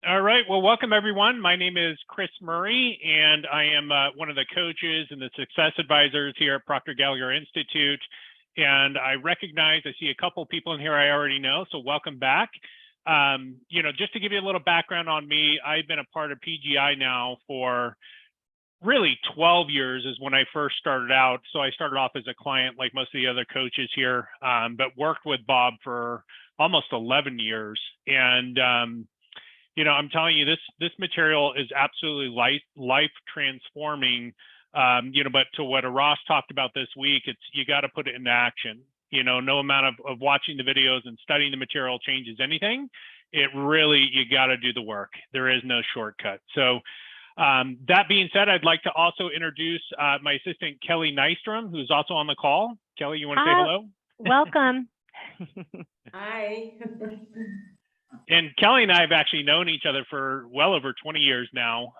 All right. Well, welcome everyone. My name is Chris Murray, and I am one of the coaches and the success advisors here at Proctor Gallagher Institute. And I see a couple people in here I already know, so welcome back. Just to give you a little background on me, I've been a part of PGI now for really 12 years is when I first started out. So I started off as a client like most of the other coaches here, but worked with Bob for almost 11 years. And I'm telling you, this material is absolutely life transforming. But to what Arash talked about this week, you got to put it into action. No amount of watching the videos and studying the material changes anything. You got to do the work. There is no shortcut. So that being said, I'd like to also introduce my assistant, Kelly Nystrom, who's also on the call. Kelly, you want to say hello? Welcome. Hi. And Kelly and I have actually known each other for well over 20 years now.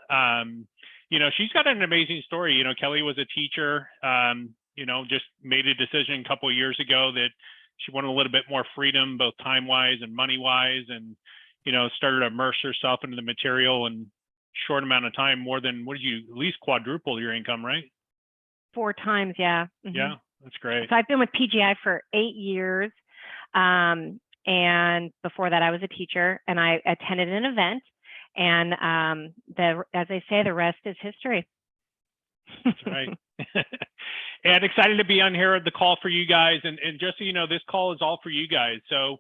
She's got an amazing story. Kelly was a teacher, just made a decision a couple of years ago that she wanted a little bit more freedom, both time-wise and money-wise, and, started to immerse herself into the material in short amount of time, more than, at least quadruple your income, right? 4 times, yeah. Mm-hmm. Yeah, that's great. So I've been with PGI for 8 years. And before that, I was a teacher, and I attended an event. And as they say, the rest is history. That's right. And excited to be on here at the call for you guys. And just so you know, this call is all for you guys. So,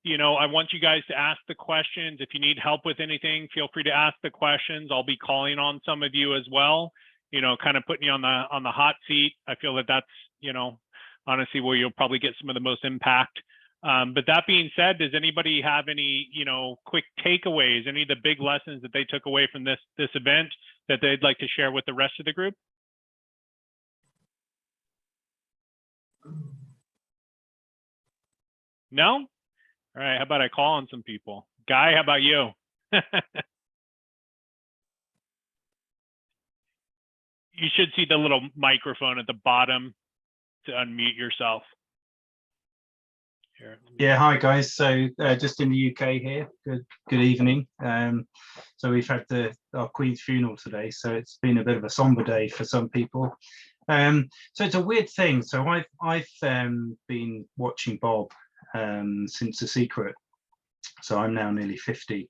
I want you guys to ask the questions. If you need help with anything, feel free to ask the questions. I'll be calling on some of you as well, kind of putting you on the hot seat. I feel that's, honestly, where you'll probably get some of the most impact. But that being said, does anybody have any, quick takeaways, any of the big lessons that they took away from this event that they'd like to share with the rest of the group? No? All right. How about I call on some people? Guy, how about you? You should see the little microphone at the bottom to unmute yourself. Yeah, hi guys. So just in the UK here. Good evening. So we've had our Queen's funeral today, so it's been a bit of a somber day for some people. So it's a weird thing. So I've been watching Bob since The Secret. So I'm now nearly 50,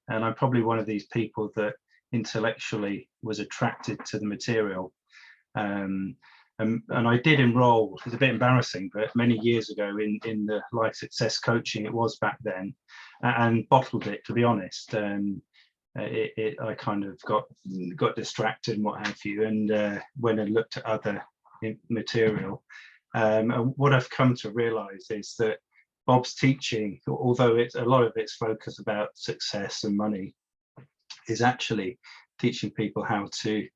and I'm probably one of these people that intellectually was attracted to the material. And I did enroll, it's a bit embarrassing, but many years ago in the life success coaching, it was back then, and bottled it, to be honest. I kind of got distracted and what have you, and when I looked at other material, and what I've come to realize is that Bob's teaching, although a lot of it's focused about success and money, is actually teaching people how to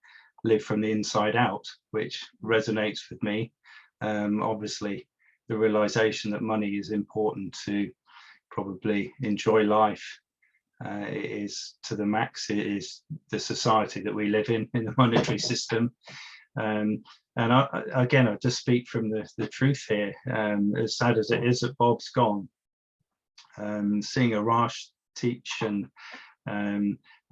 live from the inside out, which resonates with me. Obviously, the realization that money is important to probably enjoy life is to the max. It is the society that we live in the monetary system. And I just speak from the truth here. As sad as it is that Bob's gone, seeing Arash teach, and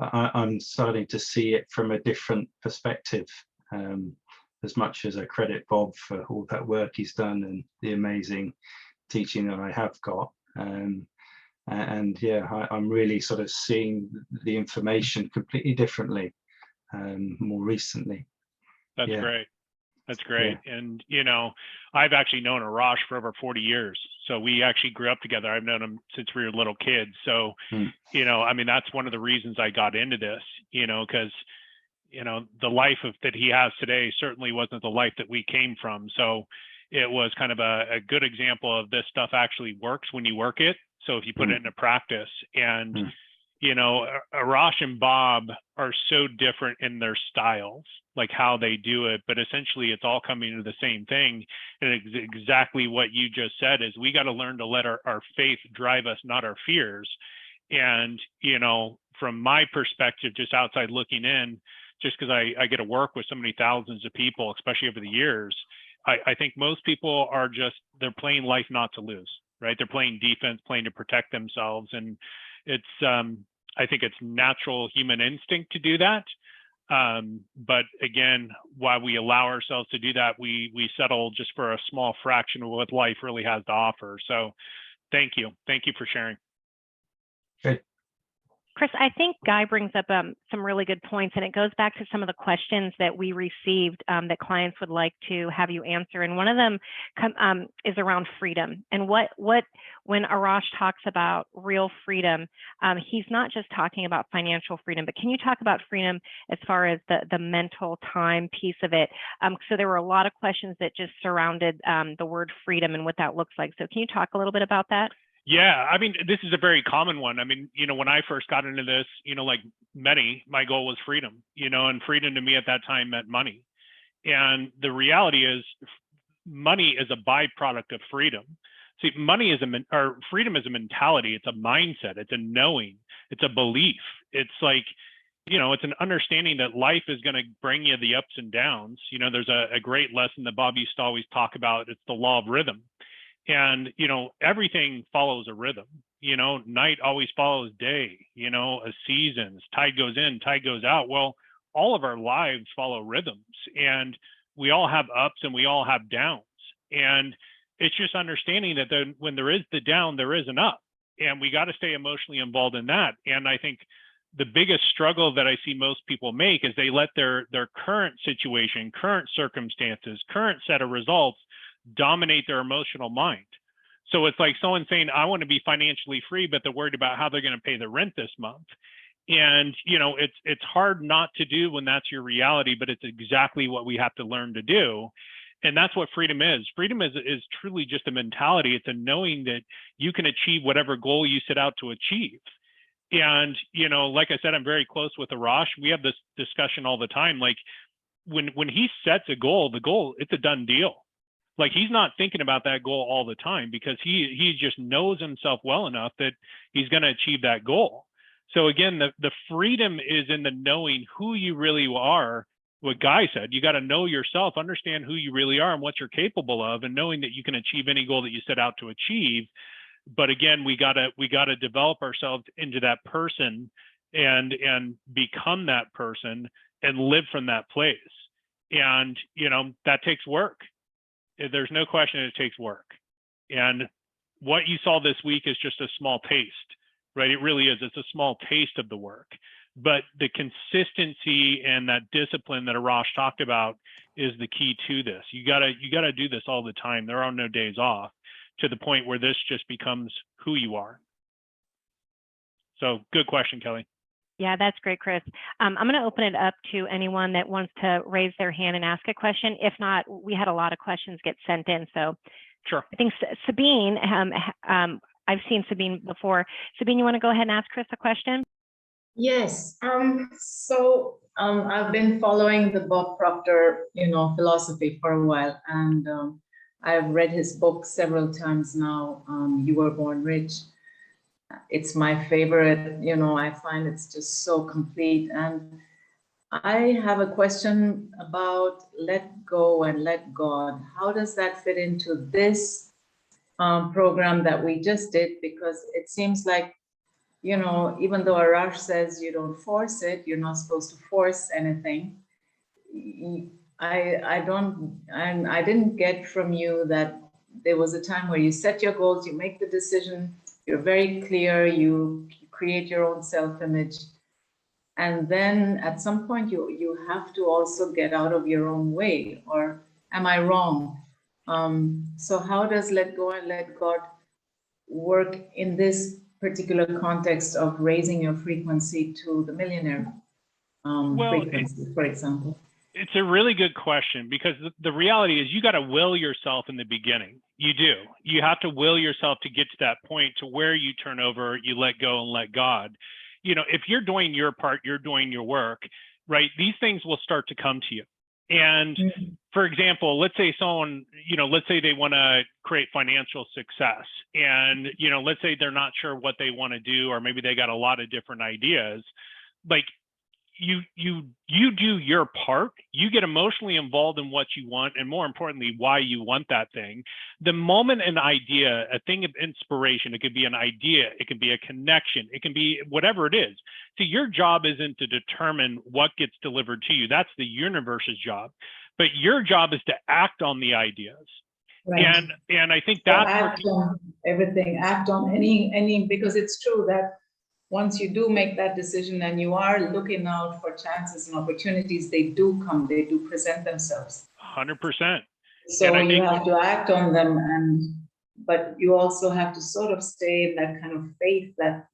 I'm starting to see it from a different perspective, as much as I credit Bob for all that work he's done and the amazing teaching that I have got. I'm really sort of seeing the information completely differently more recently. That's great. That's great. Yeah. And, I've actually known Arash for over 40 years. So we actually grew up together. I've known him since we were little kids. So, that's one of the reasons I got into this, because, the life that he has today certainly wasn't the life that we came from. So it was kind of a good example of this stuff actually works when you work it. So if you put it into practice, and, Arash and Bob are so different in their styles, like how they do it, but essentially it's all coming to the same thing. And it's exactly what you just said is we got to learn to let our faith drive us, not our fears. And, from my perspective, just outside looking in, just because I get to work with so many thousands of people, especially over the years, I think most people are they're playing life not to lose, right? They're playing defense, playing to protect themselves. And it's, I think it's natural human instinct to do that. But again, while we allow ourselves to do that, we settle just for a small fraction of what life really has to offer. So thank you for sharing. Good. Chris, I think Guy brings up some really good points, and it goes back to some of the questions that we received that clients would like to have you answer. And one of them is around freedom. And when Arash talks about real freedom, he's not just talking about financial freedom, but can you talk about freedom as far as the mental time piece of it? So there were a lot of questions that just surrounded the word freedom and what that looks like. So can you talk a little bit about that? Yeah, I mean, this is a very common one. I mean, when I first got into this, like many, my goal was freedom, and freedom to me at that time meant money. And the reality is money is a byproduct of freedom. See, freedom is a mentality. It's a mindset. It's a knowing. It's a belief. It's like, it's an understanding that life is going to bring you the ups and downs. There's a great lesson that Bob used to always talk about. It's the law of rhythm. And, everything follows a rhythm. Night always follows day, a seasons, tide goes in, tide goes out. Well, all of our lives follow rhythms, and we all have ups and we all have downs. And it's just understanding that when there is the down, there is an up, and we got to stay emotionally involved in that. And I think the biggest struggle that I see most people make is they let their current situation, current circumstances, current set of results dominate their emotional mind. So it's like someone saying, I want to be financially free, but they're worried about how they're going to pay the rent this month. And, it's hard not to do when that's your reality, but it's exactly what we have to learn to do. And that's what freedom is. Freedom is truly just a mentality. It's a knowing that you can achieve whatever goal you set out to achieve. And, like I said, I'm very close with Arash. We have this discussion all the time. Like when he sets a goal, it's a done deal. Like he's not thinking about that goal all the time because he just knows himself well enough that he's going to achieve that goal. So again, the freedom is in the knowing who you really are. What Guy said, you got to know yourself, understand who you really are and what you're capable of, and knowing that you can achieve any goal that you set out to achieve. But again, we gotta develop ourselves into that person and become that person and live from that place. And that takes work. There's no question it takes work. And what you saw this week is just a small taste, right? It really is. It's a small taste of the work. But the consistency and that discipline that Arash talked about is the key to this. You gotta do this all the time. There are no days off, to the point where this just becomes who you are. So good question, Kelly. Yeah, that's great, Chris. I'm going to open it up to anyone that wants to raise their hand and ask a question. If not, we had a lot of questions get sent in. So sure. I think Sabine, I've seen Sabine before. Sabine, you want to go ahead and ask Chris a question? Yes. I've been following the Bob Proctor, philosophy for a while, and I've read his book several times now. You Were Born Rich. It's my favorite. I find it's just so complete. And I have a question about let go and let God. How does that fit into this program that we just did? Because it seems like, even though Arash says you don't force it, you're not supposed to force anything. I didn't get from you that there was a time where you set your goals, you make the decision, you're very clear, you create your own self-image. And then at some point you have to also get out of your own way, or am I wrong? So how does let go and let God work in this particular context of raising your frequency to the millionaire frequency, for example? It's a really good question, because the reality is you got to will yourself in the beginning. You do. You have to will yourself to get to that point to where you turn over, you let go and let God. If you're doing your part, you're doing your work, right? These things will start to come to you. And for example, let's say someone, let's say they want to create financial success, and, let's say they're not sure what they want to do, or maybe they got a lot of different ideas. Like, you do your part. You get emotionally involved in what you want, and more importantly, why you want that thing. The moment an idea, a thing of inspiration, it could be an idea, it can be a connection, it can be whatever it is. So your job isn't to determine what gets delivered to you. That's the universe's job. But your job is to act on the ideas. Right. And I think So that's act on everything, act on any, because it's true that once you do make that decision and you are looking out for chances and opportunities, they do come, they do present themselves. 100%. So you have to act on them, but you also have to sort of stay in that kind of faith that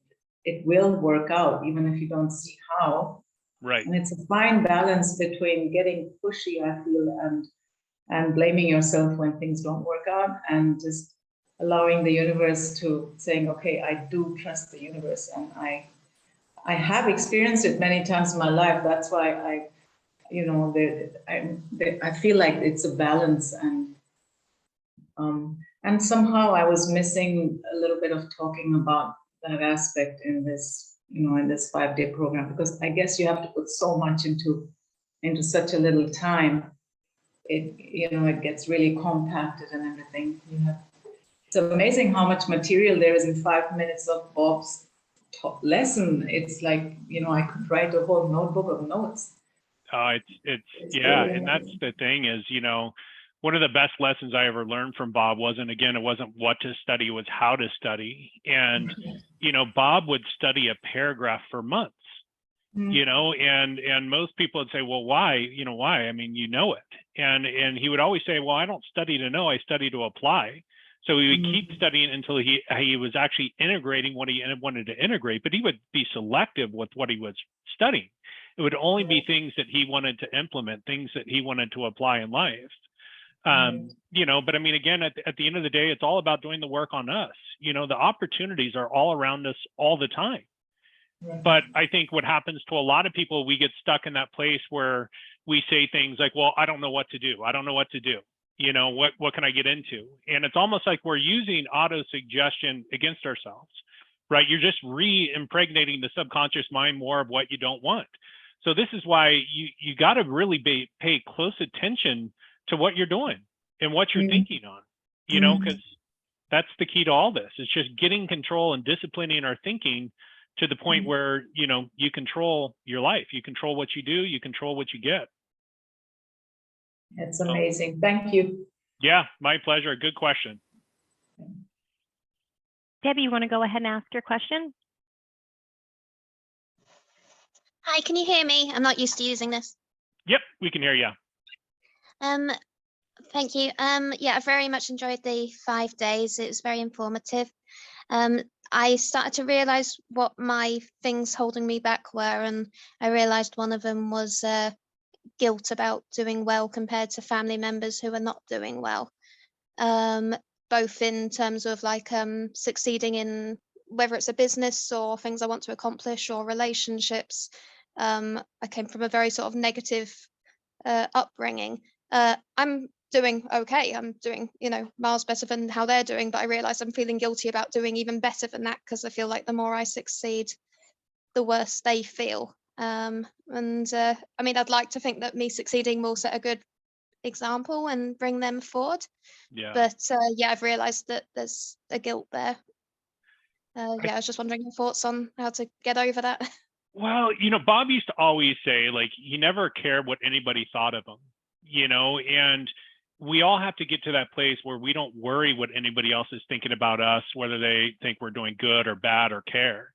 it will work out, even if you don't see how. Right. And it's a fine balance between getting pushy, I feel, and blaming yourself when things don't work out, and just allowing the universe to saying, okay, I do trust the universe, and I have experienced it many times in my life. That's why I feel like it's a balance, and somehow I was missing a little bit of talking about that aspect in this, in this 5-day program, because I guess you have to put so much into such a little time. It gets really compacted and everything. It's amazing how much material there is in 5 minutes of Bob's lesson. It's like, I could write a whole notebook of notes. It's yeah, really, and that's the thing is, one of the best lessons I ever learned from Bob it wasn't what to study, it was how to study. And, Bob would study a paragraph for months, and most people would say, well, why? Why? I mean, it. And he would always say, well, I don't study to know, I study to apply. So he would keep studying until he was actually integrating what he wanted to integrate, but he would be selective with what he was studying. It would only be things that he wanted to implement, things that he wanted to apply in life. But I mean, again, at the end of the day, it's all about doing the work on us. The opportunities are all around us all the time. But I think what happens to a lot of people, we get stuck in that place where we say things like, well, I don't know what to do. I don't know what to do. What can I get into? And it's almost like we're using auto-suggestion against ourselves, right? You're just re-impregnating the subconscious mind more of what you don't want. So this is why you got to really pay close attention to what you're doing and what you're thinking on, because that's the key to all this. It's just getting control and disciplining our thinking to the point where, you control your life, you control what you do, you control what you get. It's amazing. Thank you. Yeah, my pleasure. Good question. Debbie, you want to go ahead and ask your question? Hi, can you hear me? I'm not used to using this. Yep, we can hear you. Thank you. Yeah, I very much enjoyed the 5 days. It was very informative. I started to realize what my things holding me back were, and I realized one of them was guilt about doing well compared to family members who are not doing well, both in terms of like succeeding in whether it's a business or things I want to accomplish or relationships. I came from a very sort of negative upbringing. I'm doing okay. I'm doing, miles better than how they're doing, but I realize I'm feeling guilty about doing even better than that, because I feel like the more I succeed, the worse they feel. I mean, I'd like to think that me succeeding will set a good example and bring them forward. Yeah. But I've realized that there's a guilt there. I was just wondering your thoughts on how to get over that. Well, Bob used to always say, like, he never cared what anybody thought of him, and we all have to get to that place where we don't worry what anybody else is thinking about us, whether they think we're doing good or bad or care.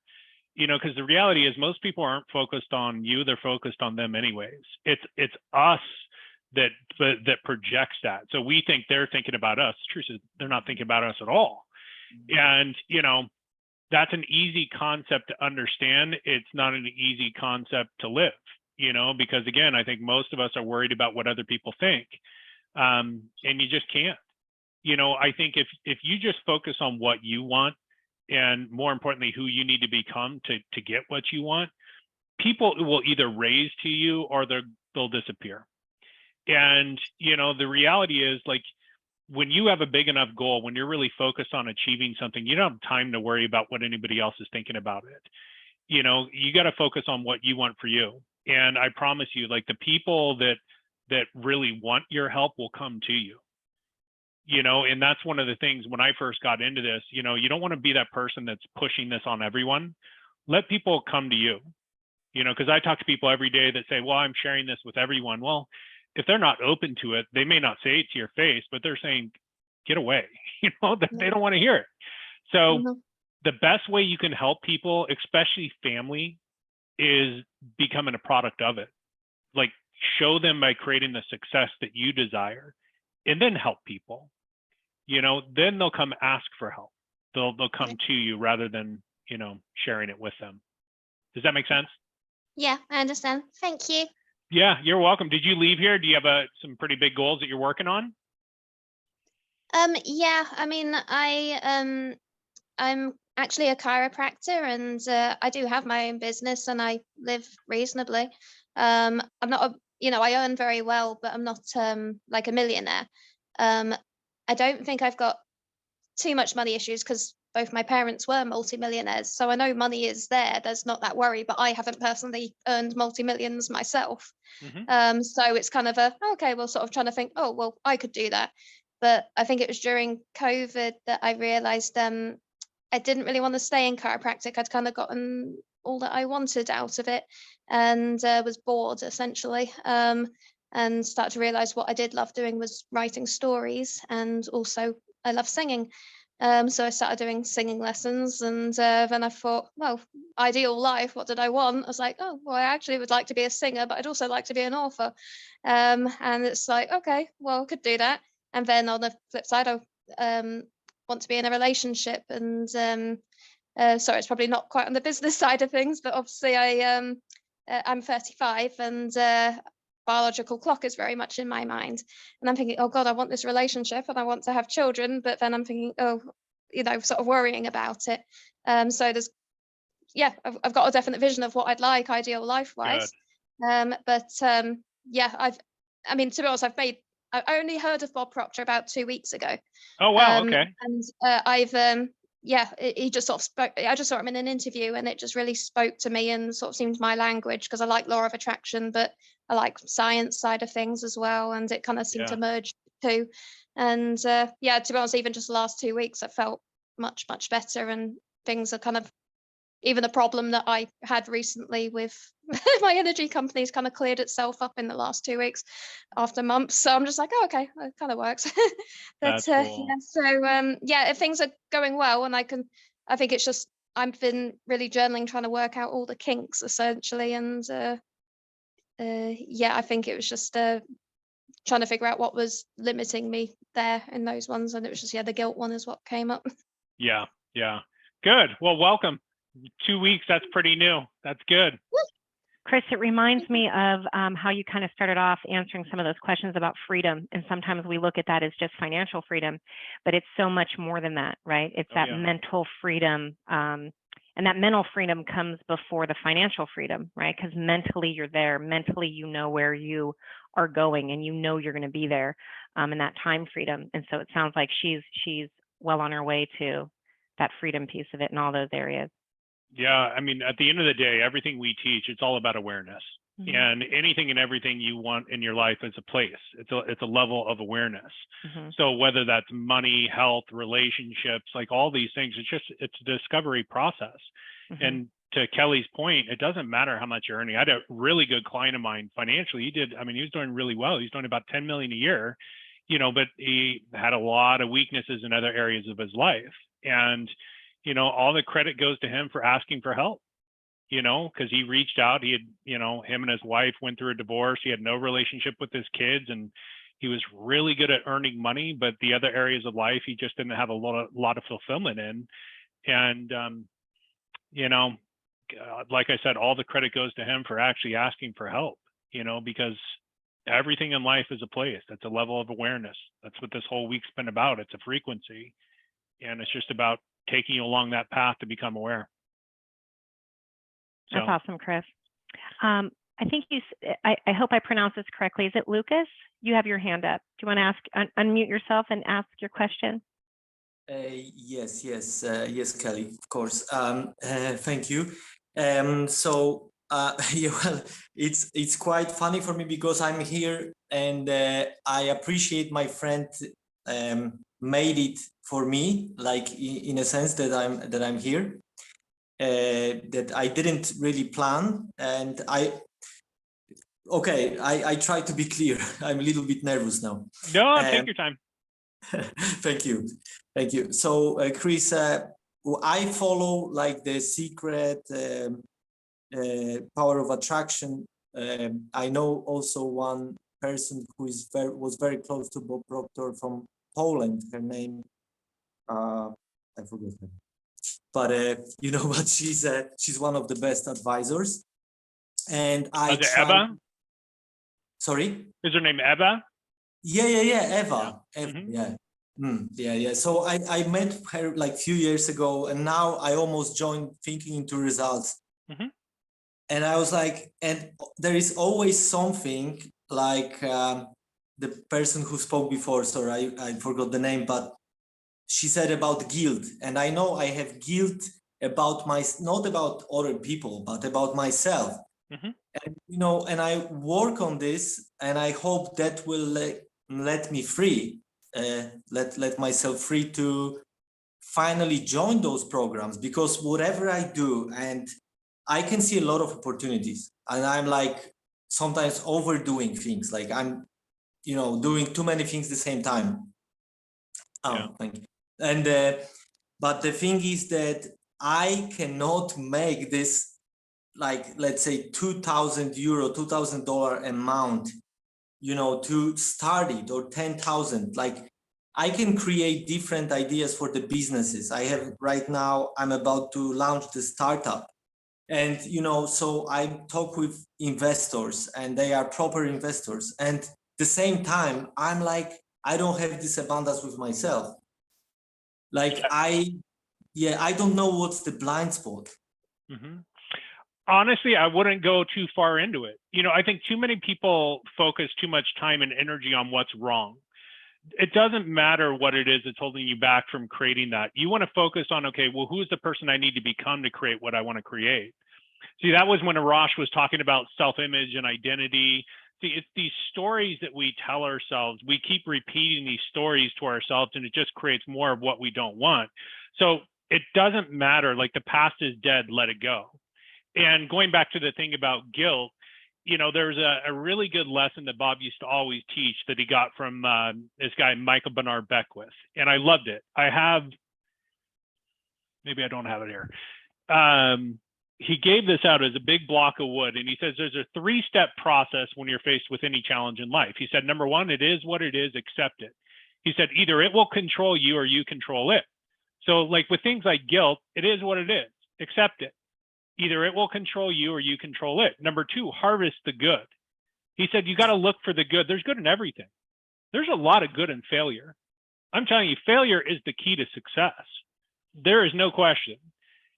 Because the reality is most people aren't focused on you, they're focused on them anyways. It's us that projects that. So we think they're thinking about us. The truth is they're not thinking about us at all. And, that's an easy concept to understand. It's not an easy concept to live, because again, I think most of us are worried about what other people think. And you just can't. I think if you just focus on what you want, and more importantly, who you need to become to get what you want, people will either raise to you or they'll disappear. And, the reality is, like, when you have a big enough goal, when you're really focused on achieving something, you don't have time to worry about what anybody else is thinking about it. You got to focus on what you want for you. And I promise you, like, the people that really want your help will come to you. And that's one of the things when I first got into this, you don't want to be that person that's pushing this on everyone. Let people come to you, because I talk to people every day that say, well, I'm sharing this with everyone. Well, if they're not open to it, they may not say it to your face, but they're saying, get away, they don't want to hear it. So the best way you can help people, especially family, is becoming a product of it. Like, show them by creating the success that you desire, and then help people. Then they'll come ask for help. They'll come to you rather than, sharing it with them. Does that make sense? Yeah, I understand. Thank you. Yeah, you're welcome. Did you leave here? Do you have some pretty big goals that you're working on? Yeah, I mean, I'm actually a chiropractor, and I do have my own business, and I live reasonably. I'm not I earn very well, but I'm not like a millionaire. I don't think I've got too much money issues because both my parents were multimillionaires, so I know money is there. There's not that worry, but I haven't personally earned multi-millions myself. So it's kind of okay, well, sort of trying to think, oh, well, I could do that. But I think it was during COVID that I realized I didn't really want to stay in chiropractic. I'd kind of gotten all that I wanted out of it, and was bored essentially. And started to realize what I did love doing was writing stories, and also I love singing. So I started doing singing lessons, and then I thought, well, ideal life, what did I want? I was like, oh, well, I actually would like to be a singer, but I'd also like to be an author. And it's like, okay, well, I could do that. And then on the flip side, I want to be in a relationship, and sorry, it's probably not quite on the business side of things, but obviously I'm 35, and biological clock is very much in my mind, and I'm thinking, oh God, I want this relationship and I want to have children, but then I'm thinking, oh, sort of worrying about it. So there's, yeah, I've got a definite vision of what I'd like ideal life wise. But yeah, I mean, to be honest, I only heard of Bob Proctor about 2 weeks ago. Oh wow, okay. And I've yeah, he just sort of spoke. I just saw him in an interview, and it just really spoke to me and sort of seemed my language, because I like law of attraction, but I like science side of things as well, and it kind of seemed to merge too. And yeah, to be honest, even just the last 2 weeks, I felt much better, and things are kind of, even the problem that I had recently with my energy company's kind of cleared itself up in the last 2 weeks after months. So I'm just like, oh, okay, it kind of works. But cool. yeah, so yeah, if things are going well, and I think it's just, I've been really journaling, trying to work out all the kinks essentially. And yeah, I think it was just trying to figure out what was limiting me there in those ones. And it was just, yeah, the guilt one is what came up. Yeah. Good. Well, welcome. 2 weeks, that's pretty new. That's good. Chris, it reminds me of how you kind of started off answering some of those questions about freedom. And sometimes we look at that as just financial freedom, but it's so much more than that, right? It's that mental freedom. And that mental freedom comes before the financial freedom, right? Because mentally you're there. Mentally, you know where you are going, and you know you're going to be there, and that time freedom. And so it sounds like she's well on her way to that freedom piece of it in all those areas. Yeah, I mean, at the end of the day, everything we teach, it's all about awareness. And anything and everything you want in your life is a place. It's a level of awareness. So whether that's money, health, relationships, like all these things, it's a discovery process. And to Kelly's point, it doesn't matter how much you're earning. I had a really good client of mine financially. He was doing really well. He's doing about 10 million a year, but he had a lot of weaknesses in other areas of his life. And all the credit goes to him for asking for help, because he reached out. He had, him and his wife went through a divorce. He had no relationship with his kids, and he was really good at earning money, but the other areas of life, he just didn't have a lot of fulfillment in. And, like I said, all the credit goes to him for actually asking for help, because everything in life is a place. That's a level of awareness. That's what this whole week's been about. It's a frequency, and it's just about taking you along that path to become aware. That's awesome, Chris. I think I hope I pronounced this correctly. Is it Lucas? You have your hand up. Do you want to unmute yourself and ask your question? Yes, Kelly, of course. Thank you. So Yeah, well, it's quite funny for me because I'm here and I appreciate my friend made it for me, like in a sense that I'm here, that I didn't really plan, and I try to be clear. I'm a little bit nervous now. No, take your time. Thank you. So Chris, I follow like the secret power of attraction. I know also one person who was very close to Bob Proctor from Poland. Her name, I forgot her, but you know what? She's one of the best advisors. And I Is it Eva? Sorry? Is her name Eva? Yeah, Eva. Yeah. Eva, Mm-hmm. yeah. So I met her like a few years ago, and now I almost joined Thinking into Results. Mm-hmm. And I was like, and there is always something like the person who spoke before, sorry, I forgot the name, but she said about guilt. And I know I have guilt about not about other people, but about myself. Mm-hmm. And, you know, and I work on this, and I hope that will let me free, let myself free to finally join those programs, because whatever I do, and I can see a lot of opportunities, and I'm like sometimes overdoing things, like I'm, you know, doing too many things at the same time. Yeah. Thank you. And but the thing is that I cannot make this, like, let's say €2,000, $2,000 amount, you know, to start it, or 10,000. Like, I can create different ideas for the businesses. I have right now, I'm about to launch the startup. And, you know, so I talk with investors, and they are proper investors. And at the same time, I'm like, I don't have this abundance with myself. Like, I don't know what's the blind spot. Mm-hmm. Honestly, I wouldn't go too far into it. You know, I think too many people focus too much time and energy on what's wrong. It doesn't matter what it is that's holding you back from creating that. You want to focus on, okay, well, who's the person I need to become to create what I want to create? See, that was when Arash was talking about self-image and identity. See, it's these stories that we tell ourselves. We keep repeating these stories to ourselves, and it just creates more of what we don't want. So it doesn't matter. Like, the past is dead, let it go. And going back to the thing about guilt, you know, there's a really good lesson that Bob used to always teach that he got from this guy, Michael Bernard Beckwith. And I loved it. Maybe I don't have it here. He gave this out as a big block of wood. And he says, there's a 3-step process when you're faced with any challenge in life. He said, number 1, it is what it is, accept it. He said, either it will control you or you control it. So like with things like guilt, it is what it is, accept it. Either it will control you or you control it. Number 2, harvest the good. He said, you got to look for the good. There's good in everything. There's a lot of good in failure. I'm telling you, failure is the key to success. There is no question.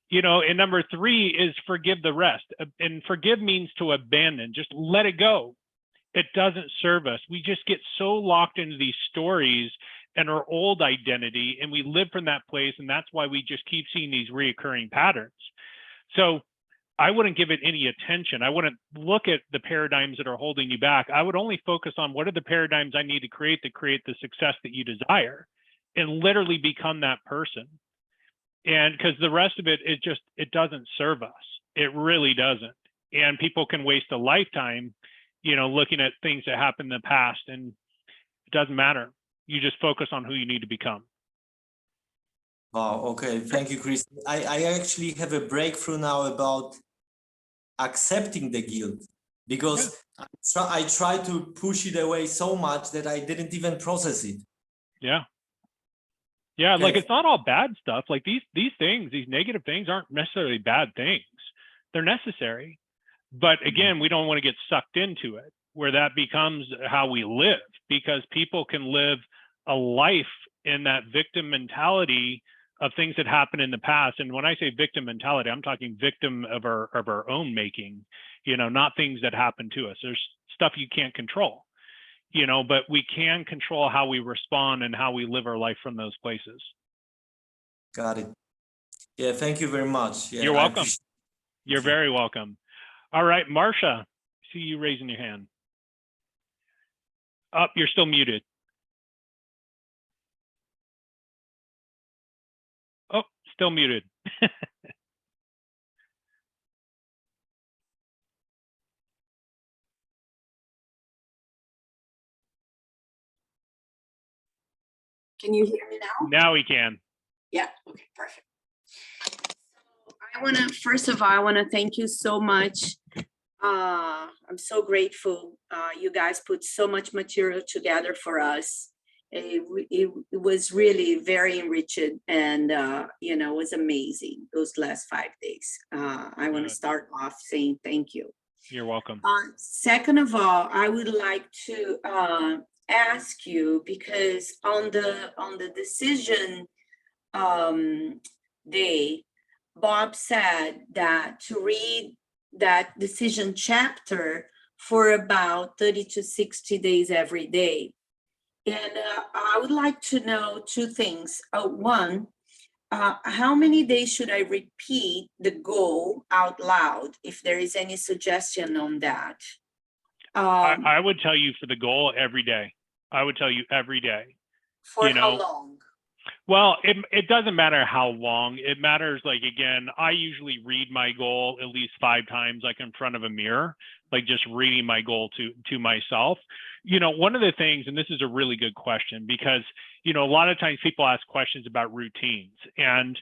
You know, and number 3 is forgive the rest. And forgive means to abandon, just let it go. It doesn't serve us. We just get so locked into these stories and our old identity, and we live from that place. And that's why we just keep seeing these reoccurring patterns. So I wouldn't give it any attention. I wouldn't look at the paradigms that are holding you back. I would only focus on what are the paradigms I need to create the success that you desire, and literally become that person. And because the rest of it, it doesn't serve us. It really doesn't. And people can waste a lifetime, you know, looking at things that happened in the past, and it doesn't matter. You just focus on who you need to become. Wow. Okay. Thank you, Chris. I actually have a breakthrough now about accepting the guilt, because I try to push it away so much that I didn't even process it. Yeah. Yeah. Okay. Like, it's not all bad stuff. Like these things, these negative things aren't necessarily bad things. They're necessary. But again, we don't want to get sucked into it where that becomes how we live, because people can live a life in that victim mentality of things that happened in the past. And when I say victim mentality, I'm talking victim of our own making, you know, not things that happen to us. There's stuff you can't control, you know, but we can control how we respond and how we live our life from those places. Got it. Yeah, thank you very much. Yeah, You're welcome. You're very welcome. All right, Marcia, see you raising your hand. Oh, you're still muted. Oh, still muted. Can you hear me now? Now we can. Yeah, okay, perfect. So first of all, I want to thank you so much. I'm so grateful. You guys put so much material together for us. It was really very enriching, and it was amazing those last 5 days. I want to start off saying thank you. You're welcome. Second of all, I would like to ask you, because on the decision day, Bob said that to read that decision chapter for about 30 to 60 days every day. And I would like to know two things. One, how many days should I repeat the goal out loud, if there is any suggestion on that? I would tell you for the goal every day. I would tell you every day. For how long? Well, it doesn't matter how long. It matters, like, again, I usually read my goal at least 5 times, like in front of a mirror, like just reading my goal to myself. One of the things, and this is a really good question, because, a lot of times people ask questions about routines, and,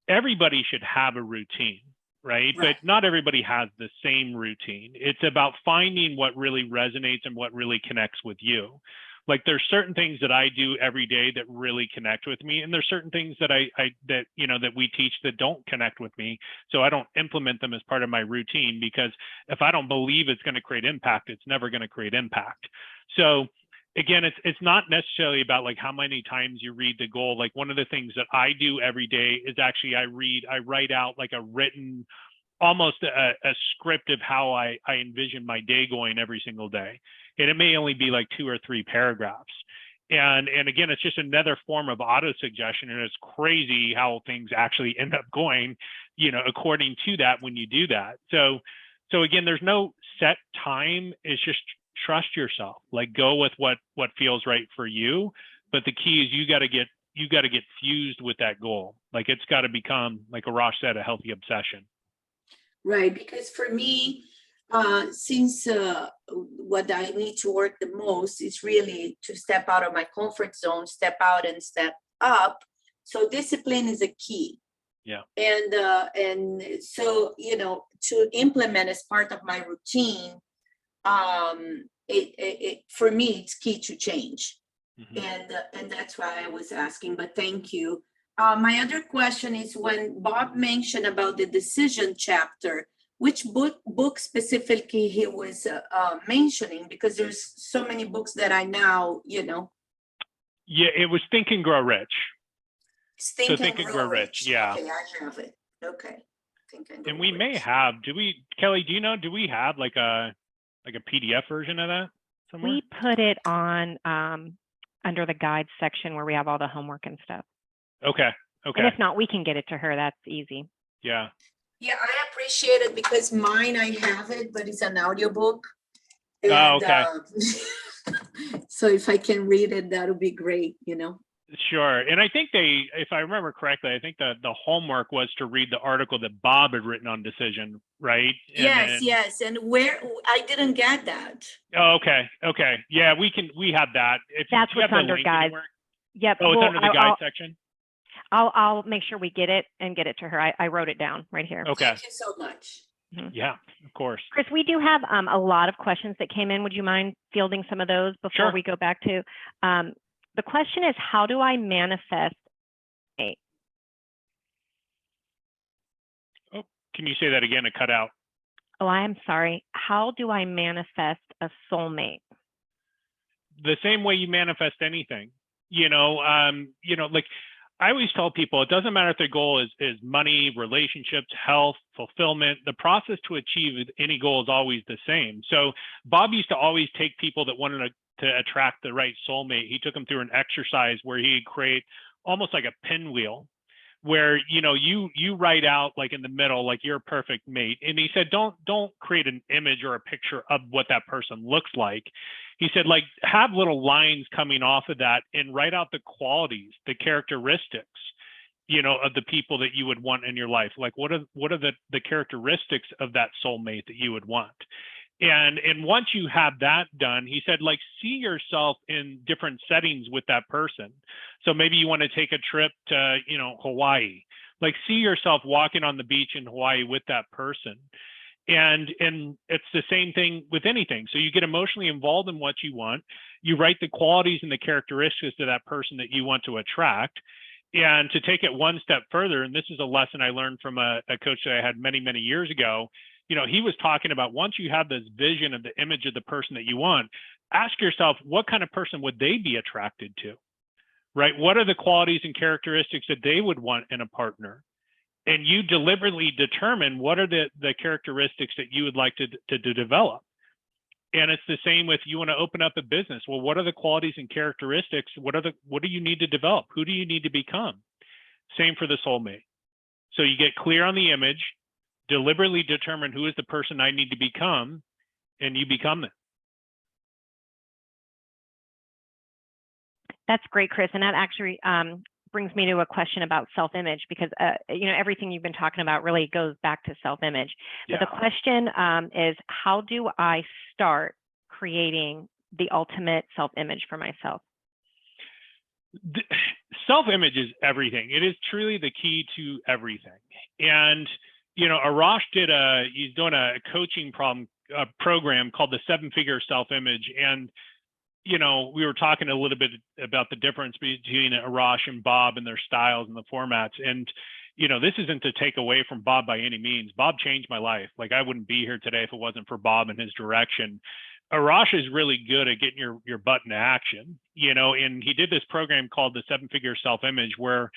everybody should have a routine, right? But not everybody has the same routine. It's about finding what really resonates and what really connects with you. Like, there's certain things that I do every day that really connect with me, and there's certain things that that we teach that don't connect with me. So I don't implement them as part of my routine, because if I don't believe it's going to create impact, it's never going to create impact. So again, it's not necessarily about like how many times you read the goal. Like, one of the things that I do every day is actually I write out like a written, almost a script of how I envision my day going every single day. And it may only be like 2 or 3 paragraphs. And again, it's just another form of auto suggestion. And it's crazy how things actually end up going, according to that when you do that. So again, there's no set time. It's just trust yourself. Like, go with what feels right for you. But the key is you got to get fused with that goal. Like, it's got to become, like Arash said, a healthy obsession. Right, because for me, since what I need to work the most is really to step out of my comfort zone, step out and step up. So discipline is a key. Yeah. And so, to implement as part of my routine, for me, it's key to change. Mm-hmm. And that's why I was asking, but thank you. My other question is, when Bob mentioned about the decision chapter, which book specifically he was mentioning? Because there's so many books that I now, Yeah, it was Think and Grow Rich. Think and Grow Rich. Yeah. Okay, I have it. Okay. Think and Grow And we Rich. may have, Kelly, do you know, do we have like a PDF version of that somewhere? We put it on under the guide section where we have all the homework and stuff. Okay. And if not, we can get it to her. That's easy. Yeah. Yeah, I appreciate it, because mine, I have it, but it's an audiobook. And, okay. So if I can read it, that'll be great, Sure. And I think if I remember correctly, I think the homework was to read the article that Bob had written on decision, right? Yes. And where I didn't get that. Oh, okay. Yeah, we have that. That's what's under guide. Yep. Oh, it's under the guide section? I'll make sure we get it and get it to her. I wrote it down right here. Okay. Thank you so much. Mm-hmm. Yeah, of course. Chris, we do have a lot of questions that came in. Would you mind fielding some of those before we go back to? The question is, how do I manifest a? Oh, can you say that again? It cut out. Oh, I'm sorry. How do I manifest a soulmate? The same way you manifest anything. Like, I always tell people, it doesn't matter if their goal is money, relationships, health, fulfillment. The process to achieve any goal is always the same. So Bob used to always take people that wanted to attract the right soulmate. He took them through an exercise where he'd create almost like a pinwheel, where, you know, you write out like in the middle, like you're a perfect mate. And he said, don't create an image or a picture of what that person looks like. He said, like, have little lines coming off of that and write out the qualities, the characteristics, you know, of the people that you would want in your life. Like, what are the characteristics of that soulmate that you would want? And once you have that done, he said, like, see yourself in different settings with that person. So maybe you want to take a trip to, you know, Hawaii, like see yourself walking on the beach in Hawaii with that person. And it's the same thing with anything. So you get emotionally involved in what you want. You write the qualities and the characteristics of that person that you want to attract. And to take it one step further, and this is a lesson I learned from a coach that I had many, many years ago, you know, he was talking about once you have this vision of the image of the person that you want, ask yourself, what kind of person would they be attracted to, right? What are the qualities and characteristics that they would want in a partner? And you deliberately determine what are the characteristics that you would like to develop. And it's the same with, you want to open up a business. Well, what are the qualities and characteristics? What do you need to develop? Who do you need to become? Same for the soulmate. So you get clear on the image, deliberately determine who is the person I need to become, and you become them. That's great, Chris. And that actually brings me to a question about self-image, because you know, everything you've been talking about really goes back to self-image. But the question is, how do I start creating the ultimate self-image for myself? Self-image is everything. It is truly the key to everything. And you know, Arash he's doing a coaching program called the 7-Figure Self-Image. And, you know, we were talking a little bit about the difference between Arash and Bob and their styles and the formats. And, you know, this isn't to take away from Bob by any means. Bob changed my life. Like, I wouldn't be here today if it wasn't for Bob and his direction. Arash is really good at getting your butt into action, you know, and he did this program called the 7-Figure Self-Image, where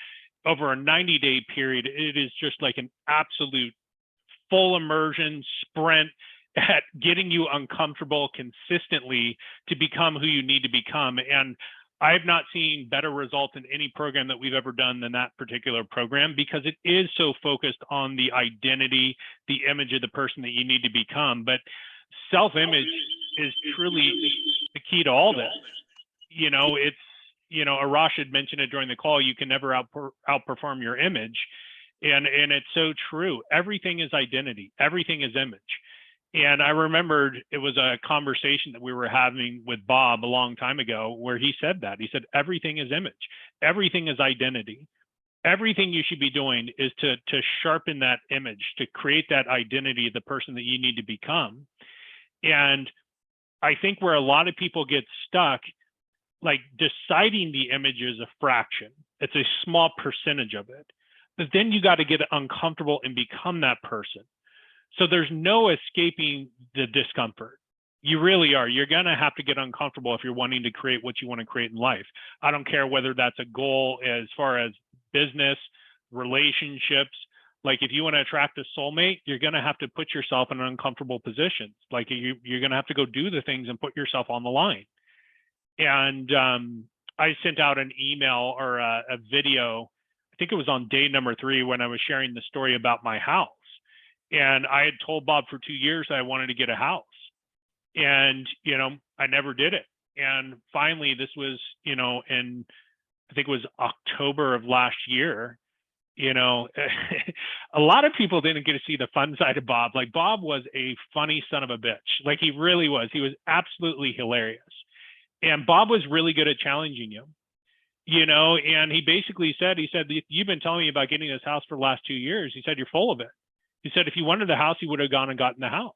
over a 90-day period, it is just like an absolute full immersion sprint at getting you uncomfortable consistently to become who you need to become. And I've not seen better results in any program that we've ever done than that particular program, because it is so focused on the identity, the image of the person that you need to become. But self-image is truly the key to all this. You know, it's, you know, Arash had mentioned it during the call, you can never outperform your image. And it's so true. Everything is identity. Everything is image. And I remembered it was a conversation that we were having with Bob a long time ago where he said that. He said, everything is image. Everything is identity. Everything you should be doing is to sharpen that image, to create that identity of the person that you need to become. And I think where a lot of people get stuck, like deciding the image is a fraction. It's a small percentage of it. But then you got to get uncomfortable and become that person. So there's no escaping the discomfort. You really are. You're going to have to get uncomfortable if you're wanting to create what you want to create in life. I don't care whether that's a goal as far as business, relationships. Like if you want to attract a soulmate, you're going to have to put yourself in uncomfortable positions. Like you're going to have to go do the things and put yourself on the line. And I sent out an email or a video, I think it was on day number 3 when I was sharing the story about my house. And I had told Bob for 2 years I wanted to get a house. And, you know, I never did it. And finally, this was, you know, in, I think it was October of last year, you know, a lot of people didn't get to see the fun side of Bob. Like Bob was a funny son of a bitch. Like he really was. He was absolutely hilarious. And Bob was really good at challenging you, you know, and he basically said, you've been telling me about getting this house for the last 2 years. He said, you're full of it. He said, if you wanted the house, you would have gone and gotten the house.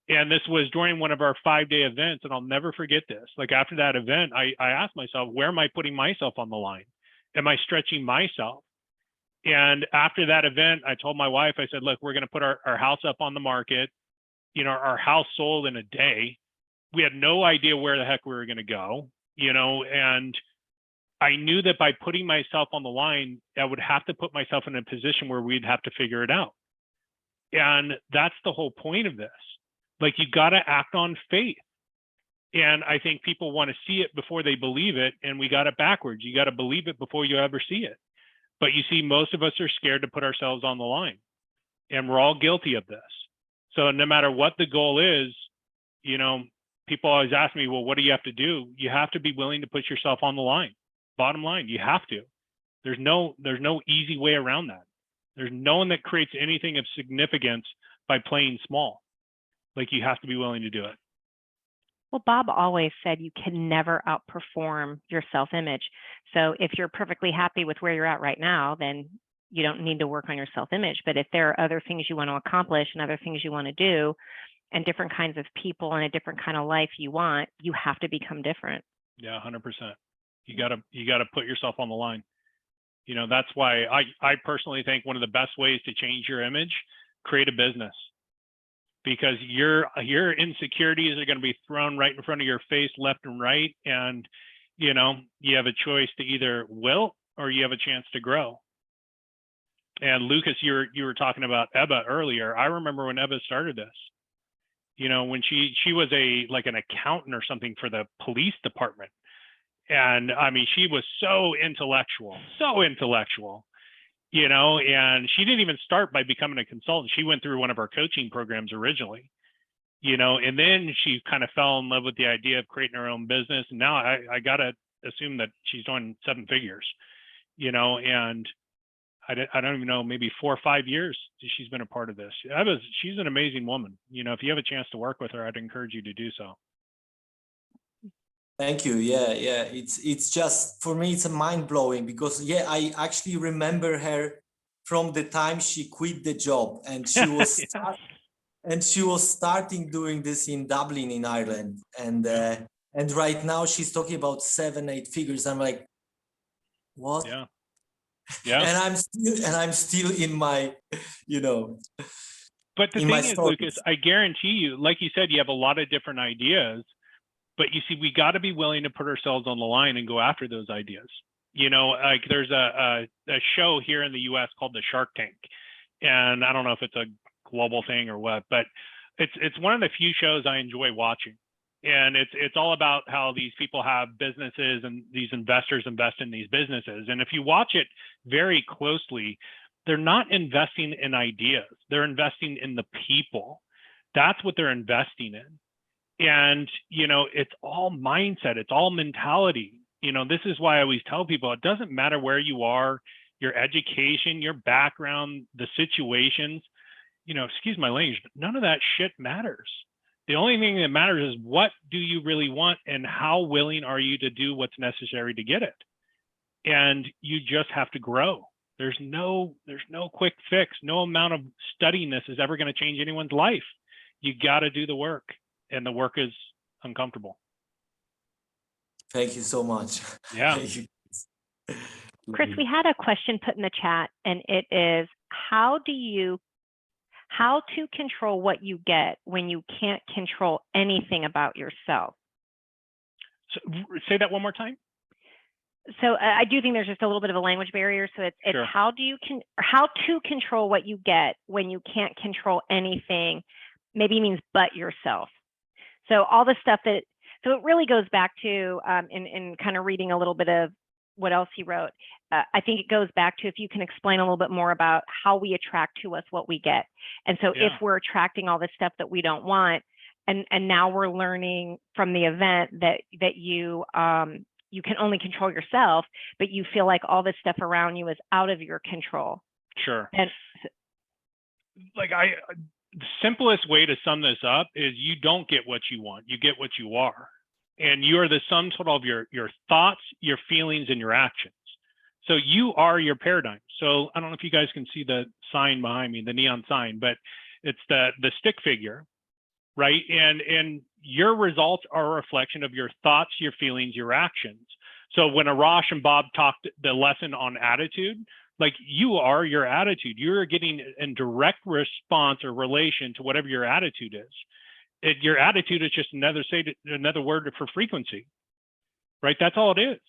And this was during one of our 5-day events. And I'll never forget this. Like after that event, I asked myself, where am I putting myself on the line? Am I stretching myself? And after that event, I told my wife, I said, look, we're going to put our house up on the market. You know, our house sold in a day. We had no idea where the heck we were going to go, you know, and I knew that by putting myself on the line, I would have to put myself in a position where we'd have to figure it out. And that's the whole point of this. Like you got to act on faith. And I think people want to see it before they believe it. And we got it backwards. You got to believe it before you ever see it. But you see, most of us are scared to put ourselves on the line, and we're all guilty of this. So no matter what the goal is, you know, people always ask me, well, what do you have to do? You have to be willing to put yourself on the line. Bottom line, you have to. There's no easy way around that. There's no one that creates anything of significance by playing small. Like, you have to be willing to do it. Well, Bob always said you can never outperform your self-image. So if you're perfectly happy with where you're at right now, then you don't need to work on your self-image. But if there are other things you want to accomplish and other things you want to do, and different kinds of people and a different kind of life you want, you have to become different. Yeah, 100%. You gotta put yourself on the line. You know, that's why I personally think one of the best ways to change your image, create a business. Because your insecurities are going to be thrown right in front of your face, left and right. And, you know, you have a choice to either wilt or you have a chance to grow. And Lucas, you were talking about Ebba earlier. I remember when Ebba started this, you know, when she was like an accountant or something for the police department. And I mean, she was so intellectual, you know, and she didn't even start by becoming a consultant. She went through one of our coaching programs originally, you know, and then she kind of fell in love with the idea of creating her own business. And now I got to assume that she's doing 7 figures, you know, and I don't even know, maybe 4 or 5 years she's been a part of this. She's an amazing woman. You know, if you have a chance to work with her, I'd encourage you to do so. Thank you. Yeah. It's just, for me, it's mind blowing because I actually remember her from the time she quit the job, and she was she was starting doing this in Dublin in Ireland, and right now she's talking about 7-8 figures. I'm like, what? Yeah. And I'm still in my, you know. But the thing is, Lucas, I guarantee you, like you said, you have a lot of different ideas. But you see, we got to be willing to put ourselves on the line and go after those ideas. You know, like there's a show here in the US called the Shark Tank. And I don't know if it's a global thing or what, but it's one of the few shows I enjoy watching. And it's all about how these people have businesses and these investors invest in these businesses. And if you watch it very closely, they're not investing in ideas. They're investing in the people. That's what they're investing in. And, you know, it's all mindset, it's all mentality. You know, this is why I always tell people, it doesn't matter where you are, your education, your background, the situations, you know, excuse my language, but none of that shit matters. The only thing that matters is what do you really want and how willing are you to do what's necessary to get it? And you just have to grow. There's no quick fix. No amount of studying this is ever going to change anyone's life. You got to do the work. And the work is uncomfortable. Thank you so much. Yeah. Chris, we had a question put in the chat, and it is, how to control what you get when you can't control anything about yourself? So, say that one more time. So I do think there's just a little bit of a language barrier. So it's Sure. how to control what you get when you can't control anything, maybe means but yourself. So all the stuff so it really goes back to, in kind of reading a little bit of what else he wrote, I think it goes back to if you can explain a little bit more about how we attract to us what we get. And so if we're attracting all this stuff that we don't want, and now we're learning from the event that you can only control yourself, but you feel like all this stuff around you is out of your control. Sure. And like the simplest way to sum this up is you don't get what you want, you get what you are. And you are the sum total of your thoughts, your feelings, and your actions. So you are your paradigm. So I don't know if you guys can see the sign behind me, the neon sign, but it's the stick figure, right? And your results are a reflection of your thoughts, your feelings, your actions. So when Arash and Bob talked the lesson on attitude, like you are your attitude. You're getting in direct response or relation to whatever your attitude is. Your attitude is just another word for frequency, right? That's all it is.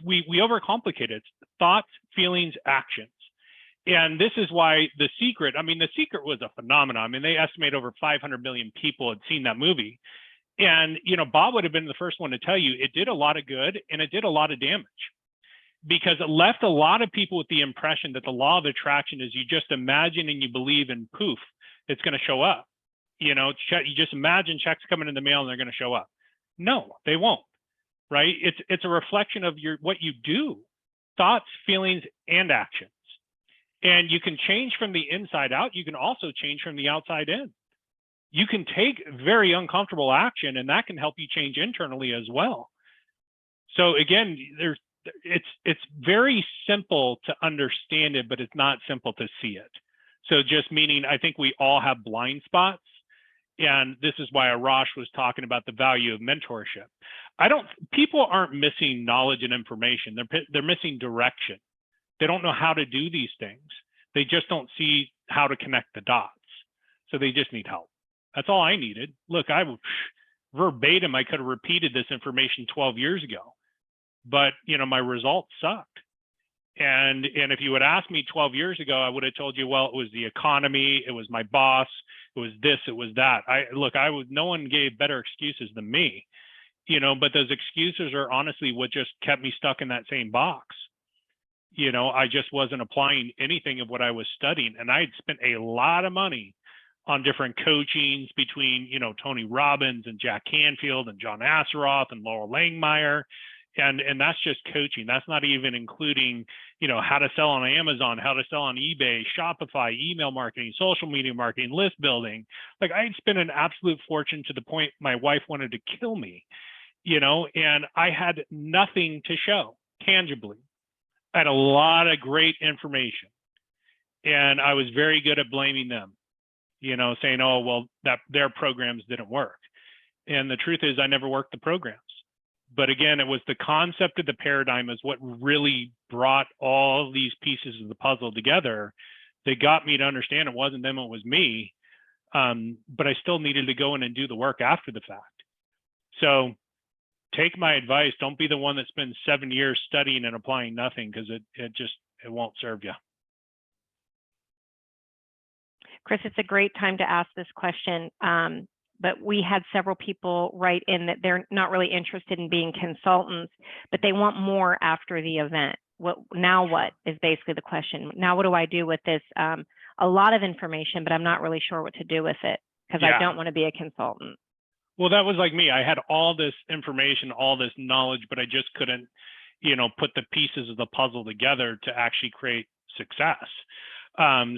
We overcomplicate it. It's thoughts, feelings, actions. And this is why The Secret was a phenomenon. I mean, they estimate over 500 million people had seen that movie. And, you know, Bob would have been the first one to tell you it did a lot of good and it did a lot of damage. because it left a lot of people with the impression that the law of attraction is you just imagine and you believe, and poof, it's going to show up. You know, you just imagine checks coming in the mail and they're going to show up. No, they won't, right? It's a reflection of what you do, thoughts, feelings, and actions. And you can change from the inside out. You can also change from the outside in. You can take very uncomfortable action, and that can help you change internally as well. So again, it's very simple to understand it, but it's not simple to see it. So just meaning, I think we all have blind spots. And this is why Arash was talking about the value of mentorship. People aren't missing knowledge and information. They're missing direction. They don't know how to do these things. They just don't see how to connect the dots. So they just need help. That's all I needed. Look, verbatim, I could have repeated this information 12 years ago, but my results sucked. And if you had asked me 12 years ago, I would have told you, well, it was the economy, it was my boss, it was this, it was that. No one gave better excuses than me, but those excuses are honestly what just kept me stuck in that same box. I just wasn't applying anything of what I was studying, and I had spent a lot of money on different coachings between, Tony Robbins and Jack Canfield and John Asseroth and Laurel Langmeyer. And that's just coaching. That's not even including, how to sell on Amazon, how to sell on eBay, Shopify, email marketing, social media marketing, list building. Like, I had spent an absolute fortune to the point my wife wanted to kill me, and I had nothing to show tangibly. I had a lot of great information, and I was very good at blaming them, saying, oh, well, that their programs didn't work. And the truth is, I never worked the programs. But again, it was the concept of the paradigm is what really brought all these pieces of the puzzle together. They got me to understand it wasn't them, it was me. But I still needed to go in and do the work after the fact. So take my advice. Don't be the one that spends 7 years studying and applying nothing, because it won't serve you. Chris, it's a great time to ask this question. But we had several people write in that they're not really interested in being consultants, but they want more after the event. What is basically the question. Now, what do I do with this? A lot of information, but I'm not really sure what to do with it, because I don't want to be a consultant. Well, that was like me. I had all this information, all this knowledge, but I just couldn't, put the pieces of the puzzle together to actually create success.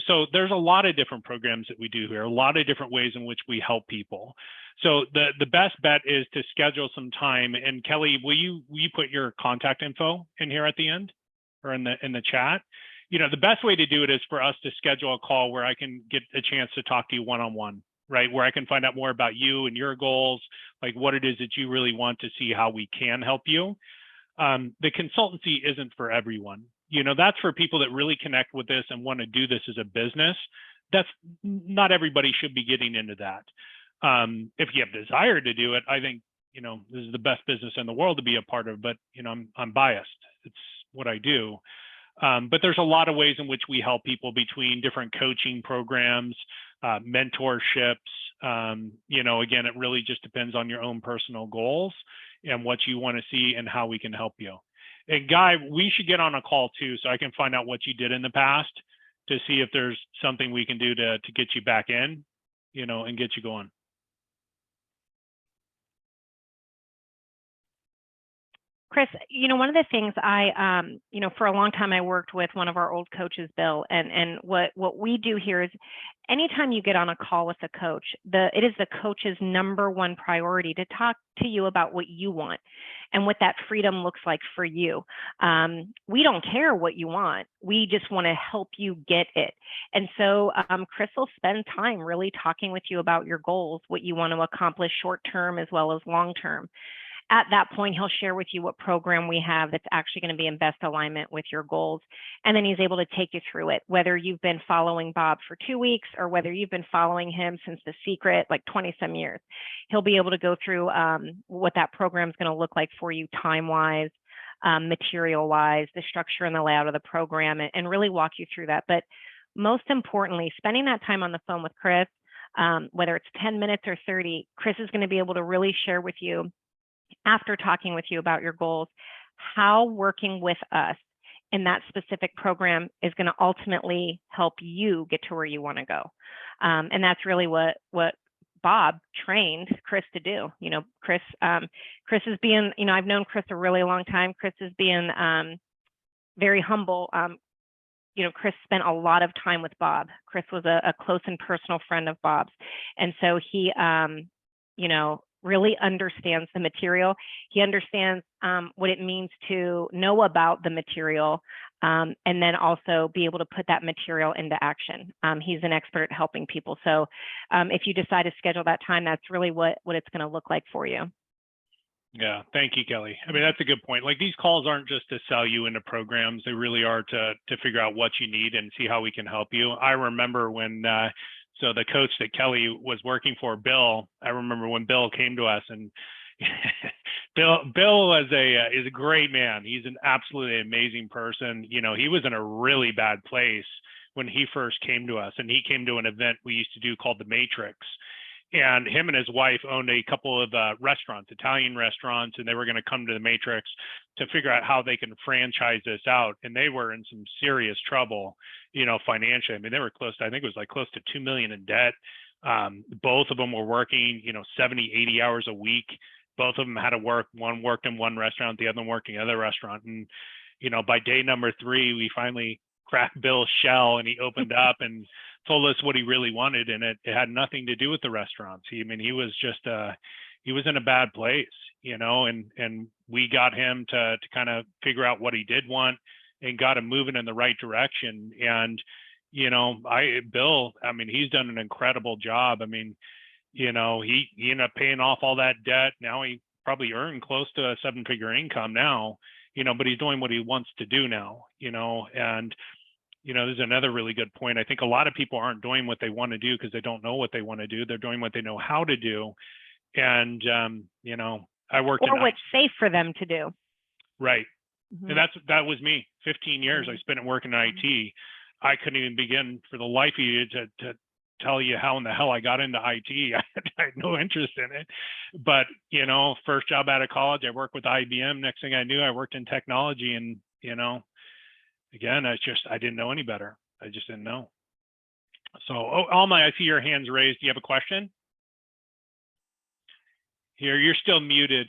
So there's a lot of different programs that we do here, a lot of different ways in which we help people. So the best bet is to schedule some time. And Kelly, will you put your contact info in here at the end or in the chat? The best way to do it is for us to schedule a call where I can get a chance to talk to you one-on-one, right? Where I can find out more about you and your goals, like what it is that you really want to see how we can help you. The consultancy isn't for everyone. That's for people that really connect with this and want to do this as a business. That's not everybody should be getting into that. If you have desire to do it, I think, this is the best business in the world to be a part of, but, I'm biased. It's what I do. But there's a lot of ways in which we help people between different coaching programs, mentorships. Again, it really just depends on your own personal goals and what you want to see and how we can help you. And Guy, we should get on a call too, so I can find out what you did in the past to see if there's something we can do to get you back in, and get you going. Chris, one of the things for a long time I worked with one of our old coaches, Bill, and what we do here is anytime you get on a call with a coach, it is the coach's number one priority to talk to you about what you want and what that freedom looks like for you. We don't care what you want. We just want to help you get it. And so Chris will spend time really talking with you about your goals, what you want to accomplish short term as well as long term. At that point, he'll share with you what program we have that's actually going to be in best alignment with your goals. And then he's able to take you through it, whether you've been following Bob for 2 weeks or whether you've been following him since The Secret, like 20 some years. He'll be able to go through what that program is going to look like for you time-wise, material-wise, the structure and the layout of the program, and really walk you through that. But most importantly, spending that time on the phone with Chris, whether it's 10 minutes or 30, Chris is going to be able to really share with you, after talking with you about your goals, how working with us in that specific program is going to ultimately help you get to where you want to go. And that's really what Bob trained Chris to do. You know, Chris is being, you know, I've known Chris a really long time. Chris is being very humble. You know, Chris spent a lot of time with Bob. Chris was a close and personal friend of Bob's. And so he, you know, really understands the material. He understands what it means to know about the material, and then also be able to put that material into action. He's an expert at helping people. So if you decide to schedule that time, that's really what it's going to look like for you. Yeah, thank you, Kelly. I mean, that's a good point. Like, these calls aren't just to sell you into programs. They really are to figure out what you need and see how we can help you. I remember when, so the coach that Kelly was working for, Bill, I remember when Bill came to us, and Bill is a great man. He's an absolutely amazing person. You know, he was in a really bad place when he first came to us, and he came to an event we used to do called the Matrix. And him and his wife owned a couple of restaurants, Italian restaurants, and they were going to come to the Matrix to figure out how they can franchise this out. And they were in some serious trouble, you know, financially. I mean, they were close to, I think it was like close to 2 million in debt. Both of them were working, you know, 70, 80 hours a week. Both of them had to work. One worked in one restaurant, the other one working in another restaurant. And, you know, by day number 3, we finally cracked Bill's shell, and he opened up and told us what he really wanted, and it had nothing to do with the restaurants. I mean, he was just he was in a bad place, you know, and we got him to kind of figure out what he did want and got him moving in the right direction. And, you know, Bill, I mean, he's done an incredible job. I mean, you know, he ended up paying off all that debt. Now he probably earned close to a 7-figure income now, you know, but he's doing what he wants to do now, you know. And you know, there's another really good point. I think a lot of people aren't doing what they want to do because they don't know what they want to do. They're doing what they know how to do. And, you know, I worked or what's safe for them to do. Right. Mm-hmm. And that was me. 15 years I spent working in IT. I couldn't even begin for the life of you to tell you how in the hell I got into IT. I had no interest in it. But, you know, first job out of college, I worked with IBM. Next thing I knew, I worked in technology. And, you know, again, I didn't know any better. I just didn't know. So, Alma, I see your hands raised. Do you have a question? Here, you're still muted.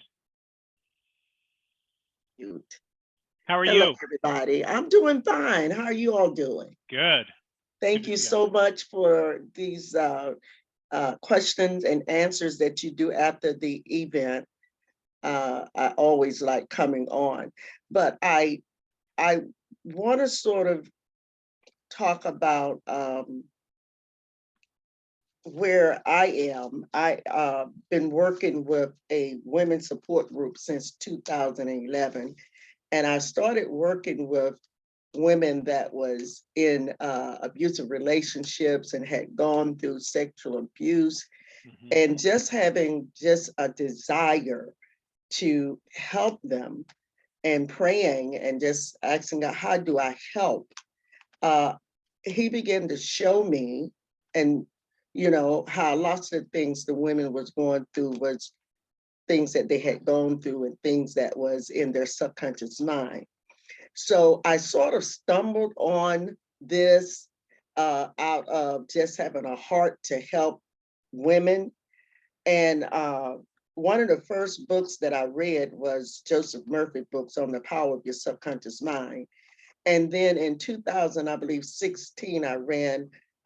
How are Hello, you? everybody. I'm doing fine. How are you all doing? Good. Thank you so much for these questions and answers that you do after the event. I always like coming on, but I want to sort of talk about where I am. I've been working with a women's support group since 2011, and I started working with women that was in abusive relationships and had gone through sexual abuse, and just having just a desire to help them, and praying and just asking God, how do I help? He began to show me, and you know, how lots of things the women was going through was things that they had gone through and things that was in their subconscious mind. So I sort of stumbled on this out of just having a heart to help women. And one of the first books that I read was Joseph Murphy books on the power of your subconscious mind. And then in 2000, I believe 16,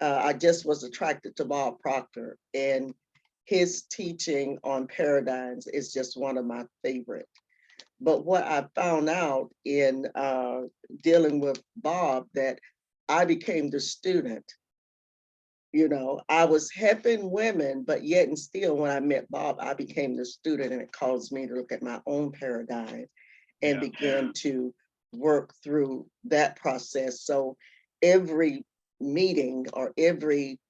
I just was attracted to Bob Proctor, and his teaching on paradigms is just one of my favorite. But what I found out in dealing with Bob, that I became the student. You know, I was helping women, but yet and still when I met Bob, I became the student, and it caused me to look at my own paradigm and begin to work through that process. So every meeting or every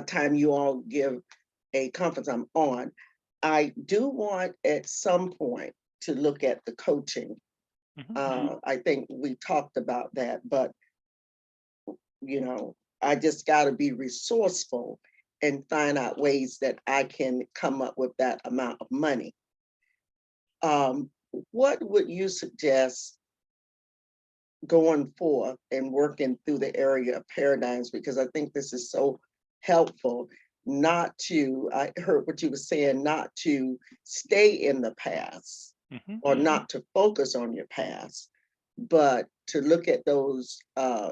time you all give a conference I'm on, I do want at some point to look at the coaching. I think we talked about that, but you know, I just got to be resourceful and find out ways that I can come up with that amount of money. What would you suggest going forth and working through the area of paradigms, because I think this is so helpful. Not to, I heard what you were saying, not to stay in the past or not to focus on your past, but to look at those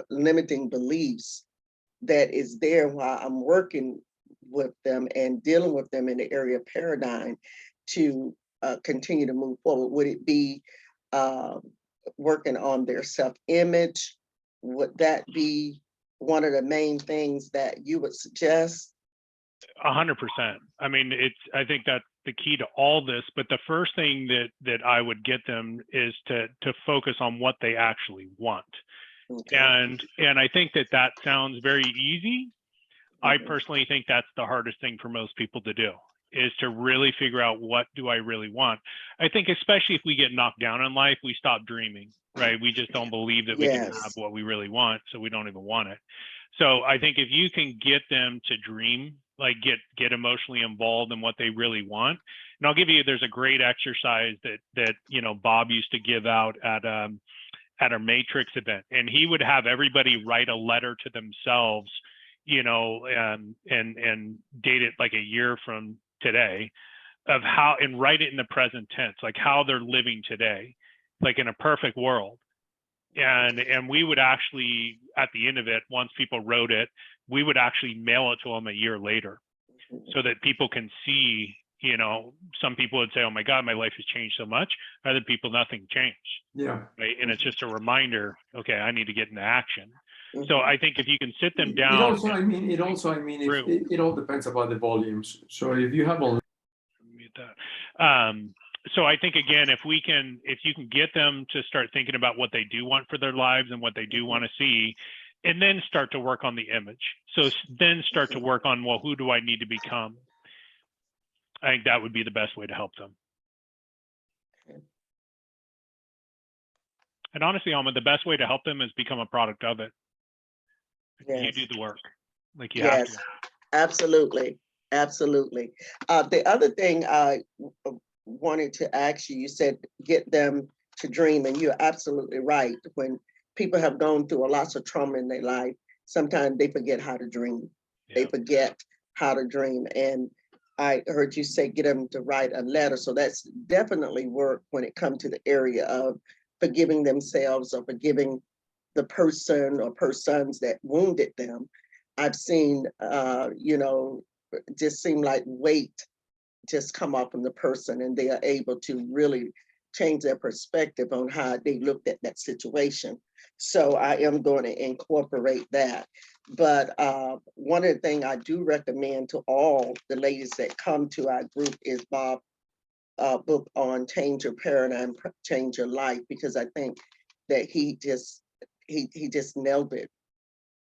limiting beliefs that is there while I'm working with them and dealing with them in the area of paradigm to continue to move forward. Would it be working on their self-image? Would that be one of the main things that you would suggest? 100%. I mean, I think that's the key to all this, but the first thing that I would get them is to focus on what they actually want. Okay. And I think that sounds very easy. I personally think that's the hardest thing for most people to do, is to really figure out, what do I really want? I think especially if we get knocked down in life, we stop dreaming, right? We just don't believe that we can have what we really want, so we don't even want it. So I think if you can get them to dream, like get emotionally involved in what they really want. And I'll give you, there's a great exercise that Bob used to give out at our Matrix event, and he would have everybody write a letter to themselves, and date it like a year from today, of how, and write it in the present tense, like how they're living today, like in a perfect world. And we would actually, at the end of it, once people wrote it, we would actually mail it to them a year later, so that people can see, some people would say, oh my God, my life has changed so much. Other people, nothing changed. Yeah. Right. And it's just a reminder, okay, I need to get into action. So I think if you can sit them down. It also, it all depends about the volumes. So if you have a so I think, again, if you can get them to start thinking about what they do want for their lives and what they do want to see, and then start to work on the image. So then start to work on, well, who do I need to become? I think that would be the best way to help them. And honestly, Alma, the best way to help them is become a product of it. You do the work, like you have to. Absolutely. Absolutely. The other thing I wanted to ask you, you said get them to dream, and you're absolutely right. When people have gone through lots of trauma in their life, sometimes they forget how to dream. They forget how to dream. And I heard you say get them to write a letter. So that's definitely work when it comes to the area of forgiving themselves or forgiving the person or persons that wounded them. I've seen, just seem like weight just come off from the person, and they are able to really change their perspective on how they looked at that situation. So I am going to incorporate that. But one of the things I do recommend to all the ladies that come to our group is Bob's book on Change Your Paradigm, Change Your Life, because I think that he just nailed it.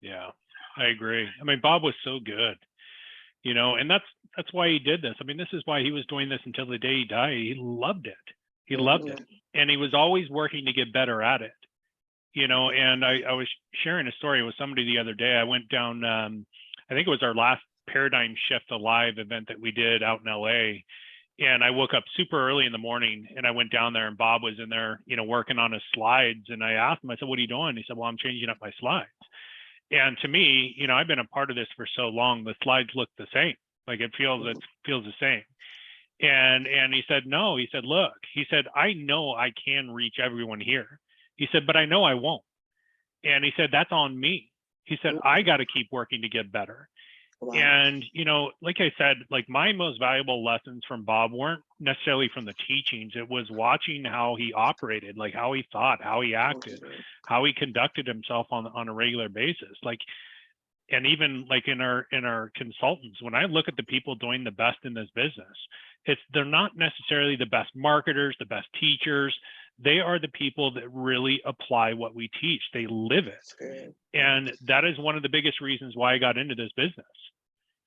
Yeah, I agree. I mean, Bob was so good, and that's why he did this. I mean, this is why he was doing this until the day he died. He loved it. He loved it. And he was always working to get better at it, and I was sharing a story with somebody the other day. I went down, I think it was our last Paradigm Shift Alive event that we did out in LA. And I woke up super early in the morning, and I went down there, and Bob was in there, working on his slides. And I asked him, I said, what are you doing? He said, well, I'm changing up my slides. And to me, I've been a part of this for so long, the slides look the same. Like it feels the same. And he said, no, he said, look, he said, I know I can reach everyone here. He said, but I know I won't. And he said, that's on me. He said, I got to keep working to get better. Wow. And, like I said, like my most valuable lessons from Bob weren't necessarily from the teachings. It was watching how he operated, like how he thought, how he acted, how he conducted himself on a regular basis. Like, and even like in our consultants, when I look at the people doing the best in this business, they're not necessarily the best marketers, the best teachers. They are the people that really apply what we teach. They live it. And that is one of the biggest reasons why I got into this business.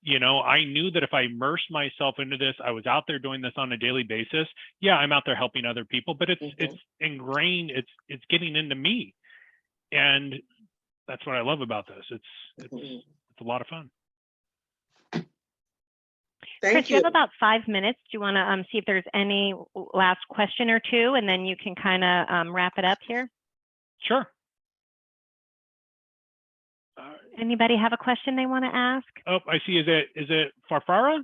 I knew that if I immersed myself into this, I was out there doing this on a daily basis. Yeah, I'm out there helping other people, but it's ingrained, it's getting into me. And that's what I love about this. It's a lot of fun. Chris, you have about 5 minutes. Do you want to see if there's any last question or two, and then you can kind of wrap it up here? Sure. Anybody have a question they want to ask? Oh, I see. Is it Farfara?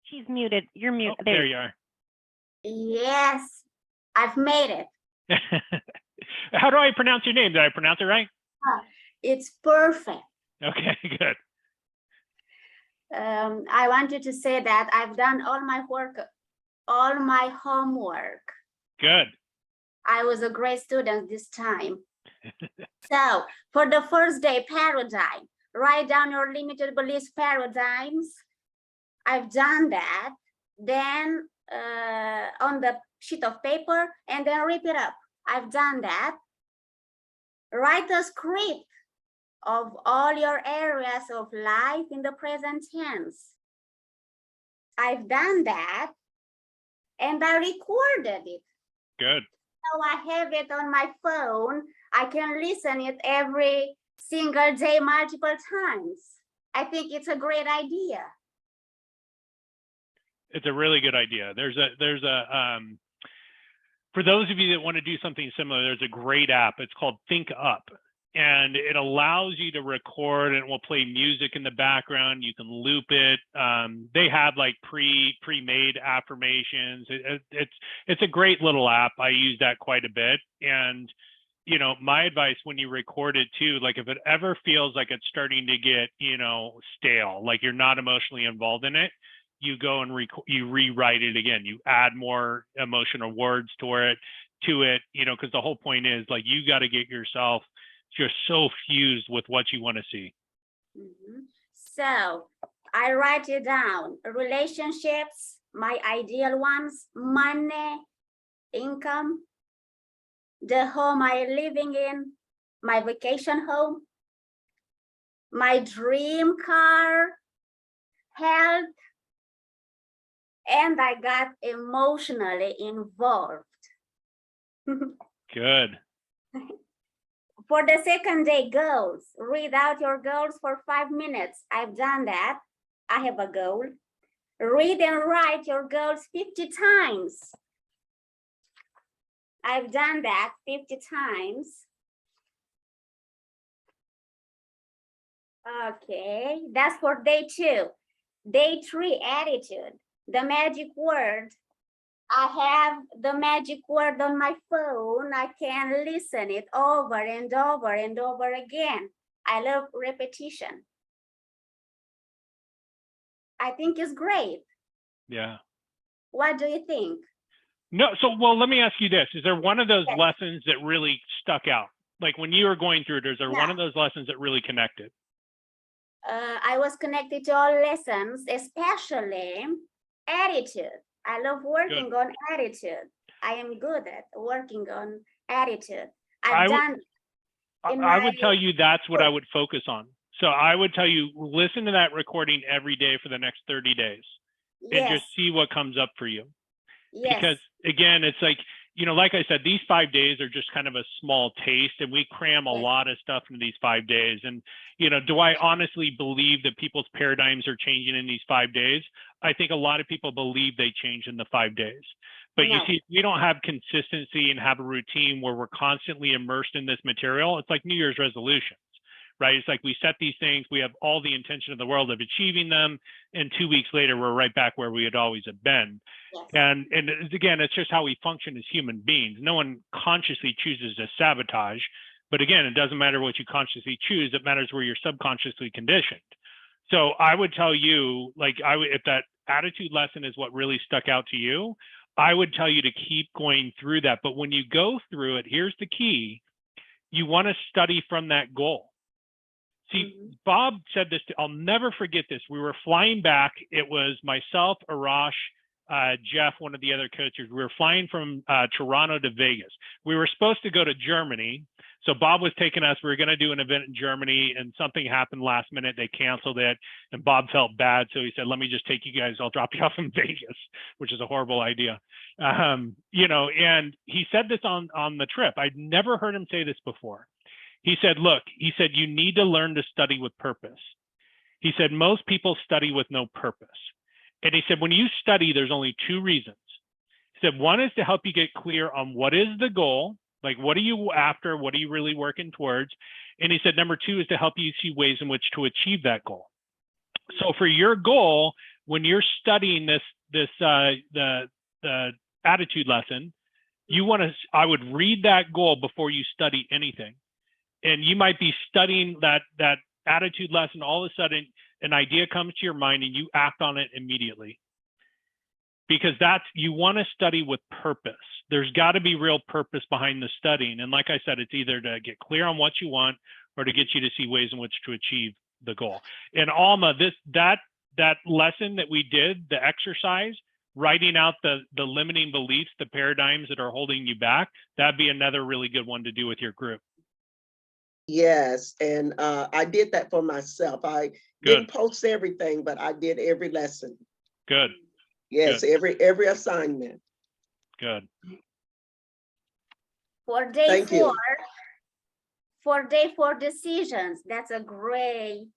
She's muted. You're muted. Oh, there you are. Yes, I've made it. How do I pronounce your name? Did I pronounce it right? It's perfect. Okay, good. I wanted to say that I've done all my work, all my homework. Good. I was a great student this time. So for the first day paradigm, write down your limited beliefs paradigms. I've done that. Then on the sheet of paper, and then rip it up. I've done that. Write a script of all your areas of life in the present tense. I've done that, and I recorded it. Good. So I have it on my phone. I can listen it every single day, multiple times. I think it's a great idea. It's a really good idea. There's a for those of you that want to do something similar, there's a great app. It's called Think Up, and it allows you to record, and it will play music in the background. You can loop it. They have like pre-made affirmations. It's a great little app. I use that quite a bit. And you know, my advice when you record it too, like if it ever feels like it's starting to get, you know, stale, like you're not emotionally involved in it, you go and you rewrite it again. You add more emotional words to it, you know, because the whole point is like you got to get yourself just so fused with what you want to see. So I write it down. Relationships, my ideal ones, money, income, the home I'm living in, my vacation home, my dream car, health, and I got emotionally involved. Good. For the second day goals, read out your goals for 5 minutes. I've done that. I have a goal. Read and write your goals 50 times. I've done that 50 times. Okay, that's for day 2. Day 3, attitude. The magic word. I have the magic word on my phone. I can listen it over and over and over again. I love repetition. I think it's great. Yeah. What do you think? No, so well, let me ask you this. Is there one of those lessons that really stuck out? Like when you were going through it, is there one of those lessons that really connected? I was connected to all lessons, especially attitude. I love working on attitude. I am good at working on attitude. I would tell you that's what I would focus on. So I would tell you, listen to that recording every day for the next 30 days and just see what comes up for you. Because again, it's like, you know, like I said, these 5 days are just kind of a small taste, and we cram a lot of stuff into these 5 days. And, you know, do I honestly believe that people's paradigms are changing in these 5 days? I think a lot of people believe they change in the 5 days. But you see, we don't have consistency and have a routine where we're constantly immersed in this material. It's like New Year's resolutions, right? It's like we set these things, we have all the intention of the world of achieving them, and 2 weeks later, we're right back where we had always have been. And again, it's just how we function as human beings. No one consciously chooses to sabotage, but again, it doesn't matter what you consciously choose. It matters where you're subconsciously conditioned. So I would tell you, like, if that attitude lesson is what really stuck out to you, I would tell you to keep going through that. But when you go through it, here's the key: you want to study from that goal. See, Bob said this, I'll never forget this. We were flying back. It was myself, Arash, Jeff, one of the other coaches. We were flying from Toronto to Vegas. We were supposed to go to Germany. So Bob was taking us, we were going to do an event in Germany, and something happened last minute. They canceled it, and Bob felt bad. So he said, let me just take you guys. I'll drop you off in Vegas, which is a horrible idea. You know, and he said this on the trip. I'd never heard him say this before. He said, look, he said, you need to learn to study with purpose. He said, most people study with no purpose. And he said, when you study, there's only 2 reasons. He said, one is to help you get clear on what is the goal, Like, what are you after? What are you really working towards? And he said, number 2 is to help you see ways in which to achieve that goal. So for your goal, when you're studying the attitude lesson, I would read that goal before you study anything. And you might be studying that attitude lesson, all of a sudden an idea comes to your mind and you act on it immediately. Because you want to study with purpose. There's got to be real purpose behind the studying. And like I said, it's either to get clear on what you want or to get you to see ways in which to achieve the goal. And Alma, that lesson that we did, the exercise, writing out the limiting beliefs, the paradigms that are holding you back, that'd be another really good one to do with your group. Yes, and I did that for myself. I didn't post everything, but I did every lesson. Good. Yes, Good. every assignment. Good. For day Thank 4, you. for day 4 decisions, it's a great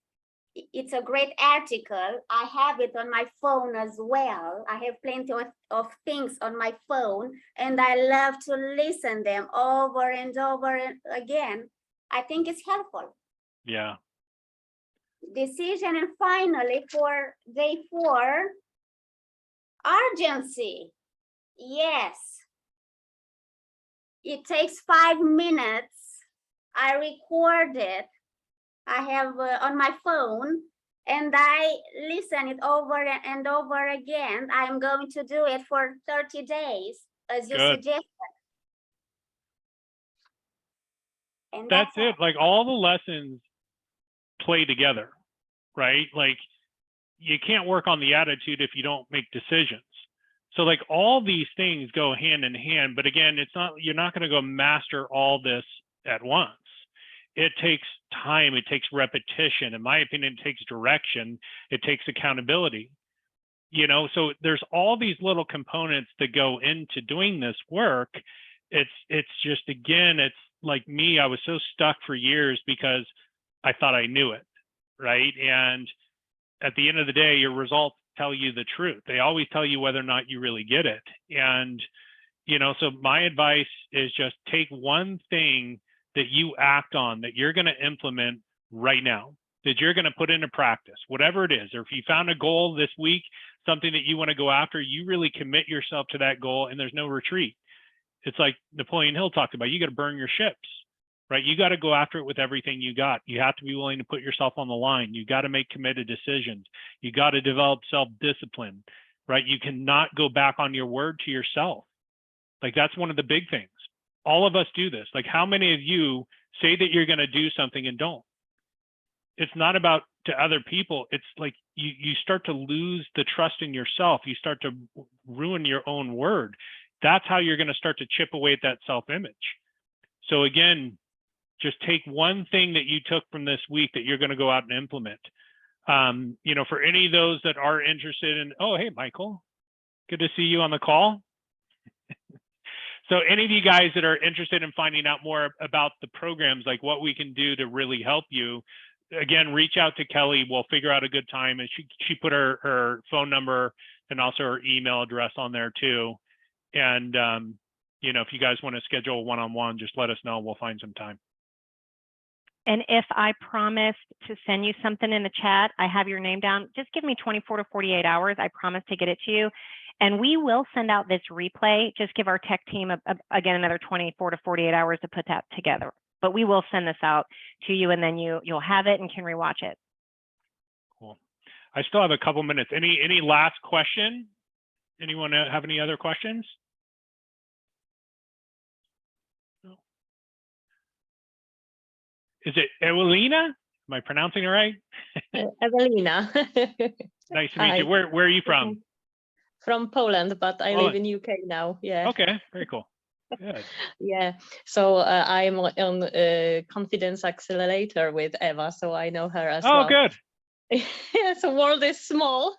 article. I have it on my phone as well. I have plenty of things on my phone, and I love to listen them over and over again. I think it's helpful. Yeah. Decision, and finally for day 4, urgency. Yes. It takes 5 minutes. I record it. I have on my phone, and I listen it over and over again. I'm going to do it for 30 days, as you suggested. And that's it. Like, all the lessons play together, right? Like, you can't work on the attitude if you don't make decisions. So like, all these things go hand in hand, but again, you're not going to go master all this at once. It takes time, it takes repetition. In my opinion, it takes direction, it takes accountability. So there's all these little components that go into doing this work. It's just, again, it's like me, I was so stuck for years because I thought I knew it, right? And at the end of the day, your results tell you the truth. They always tell you whether or not you really get it. And, so my advice is just take one thing that you act on, that you're going to implement right now, that you're going to put into practice, whatever it is. Or if you found a goal this week, something that you want to go after, you really commit yourself to that goal, and there's no retreat. It's like Napoleon Hill talked about, you got to burn your ships, right? You got to go after it with everything you got. You have to be willing to put yourself on the line. You got to make committed decisions. You got to develop self-discipline, right? You cannot go back on your word to yourself. Like, that's one of the big things. All of us do this. Like, how many of you say that you're going to do something and don't? It's not about to other people. It's like you start to lose the trust in yourself. You start to ruin your own word. That's how you're going to start to chip away at that self-image. So again, just take one thing that you took from this week that you're going to go out and implement. For any of those that are interested in, oh, hey, Michael, good to see you on the call. So any of you guys that are interested in finding out more about the programs, like what we can do to really help you, again, reach out to Kelly. We'll figure out a good time. And she put her phone number and also her email address on there too. And, if you guys want to schedule a one-on-one, just let us know. We'll find some time. And if I promised to send you something in the chat, I have your name down. Just give me 24 to 48 hours. I promise to get it to you. And we will send out this replay. Just give our tech team, again, another 24 to 48 hours to put that together. But we will send this out to you, and then you'll have it and can rewatch it. Cool. I still have a couple minutes. Any last question? Anyone have any other questions? No. Is it Evelina? Am I pronouncing it right? Evelina. Nice to meet you. Where are you from? From Poland, but I live in UK now. Yeah. Okay, very cool. Good. Yeah. So I'm on Confidence Accelerator with Eva, so I know her as well. Oh, good. Yeah, so world is small.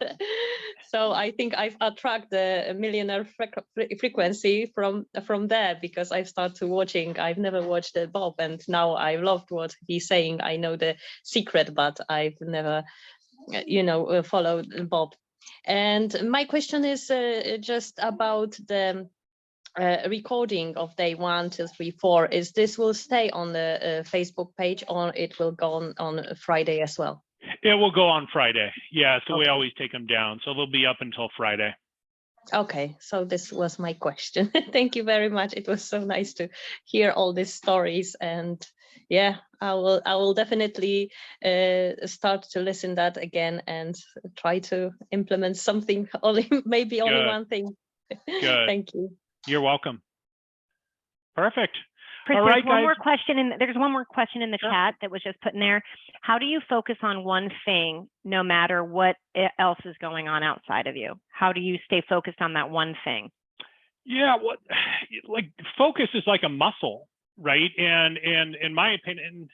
So I think I've attracted the millionaire frequency from there, because I've started watching. I've never watched Bob, and now I loved what he's saying. I know the secret, but I've never, followed Bob. And my question is just about the recording of day 1, 2, 3, 4, is this will stay on the Facebook page, or it will go on Friday as well? It will go on Friday. Yeah, so we Okay. always take them down. So they'll be up until Friday. Okay, so this was my question. Thank you very much. It was so nice to hear all these stories, and yeah, I will definitely start to listen that again and try to implement something, maybe only Good. one thing. Good. Thank you. You're welcome. Perfect. Chris, All there's right, one guys. more question there's one more question in the Sure. chat that was just put in there. How do you focus on one thing no matter what else is going on outside of you? How do you stay focused on that one thing? Yeah, what like focus is like a muscle, right? And in my opinion,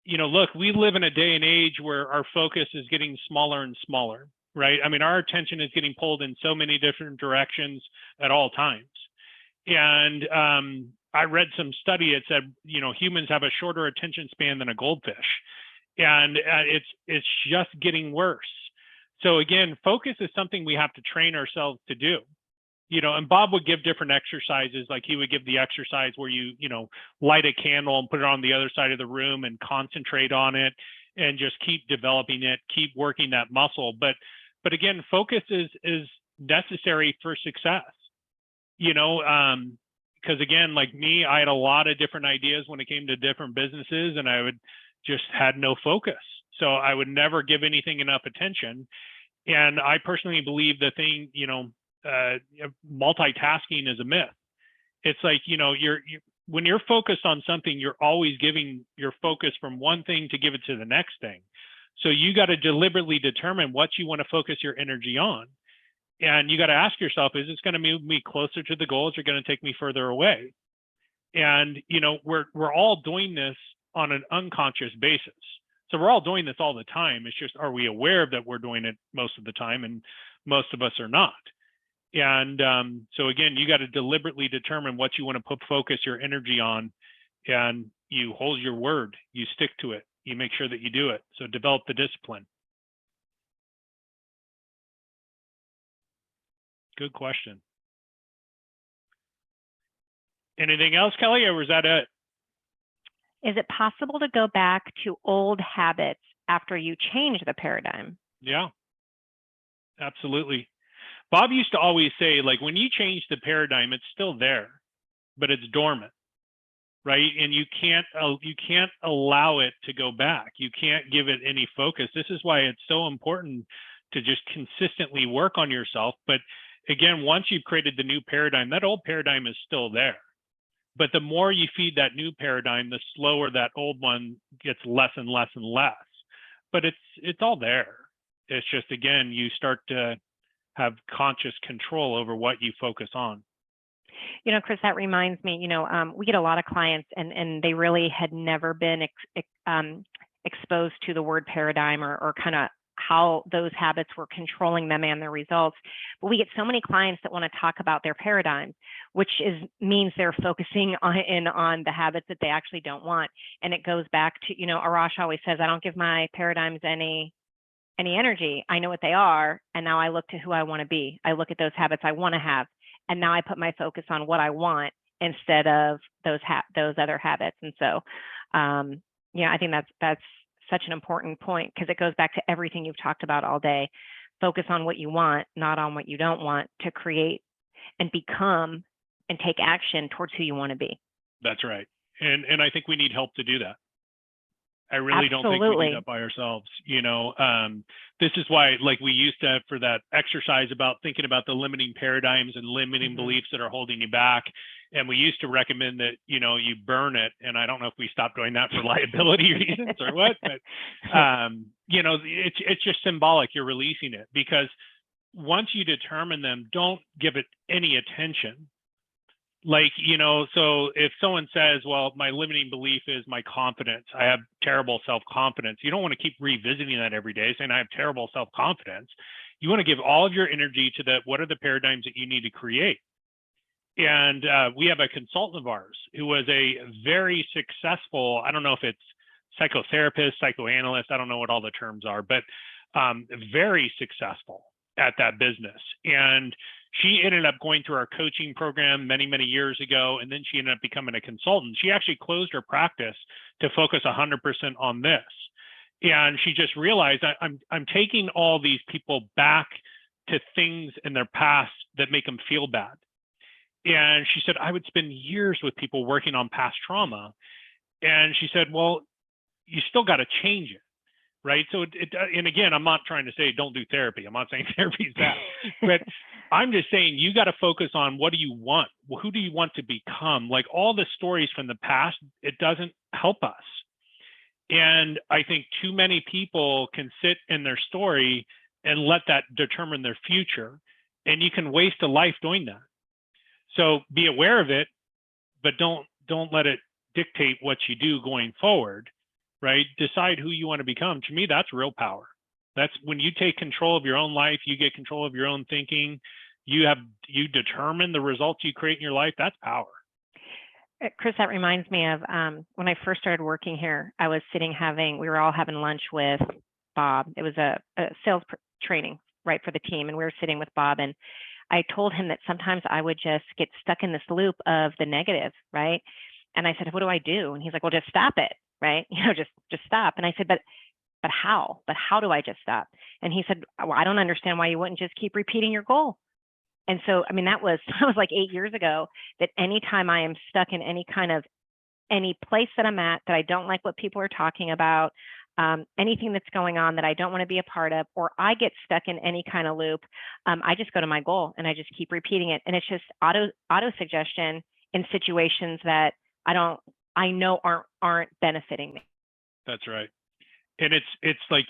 you know, look, we live in a day and age where our focus is getting smaller and smaller, right? I mean, our attention is getting pulled in so many different directions at all times. And I read some study that said, you know, humans have a shorter attention span than a goldfish, and it's just getting worse. So again, focus is something we have to train ourselves to do. You know, and Bob would give different exercises, like he would give the exercise where you know, light a candle and put it on the other side of the room and concentrate on it and just keep developing it, keep working that muscle. But again, focus is necessary for success. You know, because again, like me, I had a lot of different ideas when it came to different businesses, and I would just had no focus. So I would never give anything enough attention. And I personally believe the thing, you know, multitasking is a myth. It's like, you know, when you're focused on something, you're always giving your focus from one thing to give it to the next thing. So you got to deliberately determine what you want to focus your energy on. And you got to ask yourself, is this going to move me closer to the goals or going to take me further away? And, you know, we're all doing this on an unconscious basis. So we're all doing this all the time. It's just, are we aware that we're doing it most of the time? And most of us are not. And so again, you got to deliberately determine what you want to focus your energy on, and you hold your word, you stick to it, you make sure that you do it. So develop the discipline. Good question. Anything else, Kelly, or was that it? Is it possible to go back to old habits after you change the paradigm? Yeah, absolutely. Bob used to always say, like, when you change the paradigm, it's still there, but it's dormant, right? And you can't allow it to go back. You can't give it any focus. This is why it's so important to just consistently work on yourself. But again, once you've created the new paradigm, that old paradigm is still there. But the more you feed that new paradigm, the slower that old one gets less and less and less. But it's all there. It's just, again, you start to have conscious control over what you focus on. You know, Chris, that reminds me, you know, we get a lot of clients and they really had never been exposed to the word paradigm or kind of how those habits were controlling them and their results. But we get so many clients that want to talk about their paradigms, which means they're focusing on the habits that they actually don't want. And it goes back to, you know, Arash always says, I don't give my paradigms any energy. I know what they are. And now I look to who I want to be. I look at those habits I want to have. And now I put my focus on what I want instead of those other habits. And so, yeah, I think that's such an important point, because it goes back to everything you've talked about all day. Focus on what you want, not on what you don't want, to create and become and take action towards who you want to be. That's right. And I think we need help to do that. I really don't think we do that by ourselves. You know, this is why, like, we used to, for that exercise about thinking about the limiting paradigms and limiting beliefs that are holding you back. And we used to recommend that, you know, you burn it. And I don't know if we stopped doing that for liability reasons or what, but, you know, it's just symbolic. You're releasing it, because once you determine them, don't give it any attention. Like, you know, so if someone says, well, my limiting belief is my confidence, I have terrible self-confidence, you don't want to keep revisiting that every day saying I have terrible self-confidence. You want to give all of your energy to what are the paradigms that you need to create. And we have a consultant of ours who was a very successful, I don't know if it's psychotherapist, psychoanalyst, I don't know what all the terms are, but very successful at that business. And She ended up going through our coaching program many, many years ago, and then she ended up becoming a consultant. She actually closed her practice to focus 100% on this. And she just realized I'm taking all these people back to things in their past that make them feel bad. And she said, I would spend years with people working on past trauma. And she said, well, you still got to change it, right? So, and again, I'm not trying to say don't do therapy. I'm not saying therapy is bad, but I'm just saying you got to focus on what do you want? Well, who do you want to become? Like all the stories from the past, it doesn't help us. And I think too many people can sit in their story and let that determine their future. And you can waste a life doing that. So be aware of it, but don't let it dictate what you do going forward, right? Decide who you want to become. To me, that's real power. That's when you take control of your own life, you get control of your own thinking, you determine the results you create in your life. That's power. Chris, that reminds me of when I first started working here, I was we were all having lunch with Bob. It was a sales training, right, for the team. And we were sitting with Bob, and I told him that sometimes I would just get stuck in this loop of the negative, right? And I said, what do I do? And he's like, well, just stop it, right? Just stop. And I said, but how? But how do I just stop? And he said, well, I don't understand why you wouldn't just keep repeating your goal. And so, I mean, that was like 8 years ago, that anytime I am stuck in any place that I'm at, that I don't like what people are talking about, anything that's going on that I don't want to be a part of, or I get stuck in any kind of loop, I just go to my goal and I just keep repeating it. And it's just auto suggestion in situations that I know aren't benefiting me. That's right. And it's like,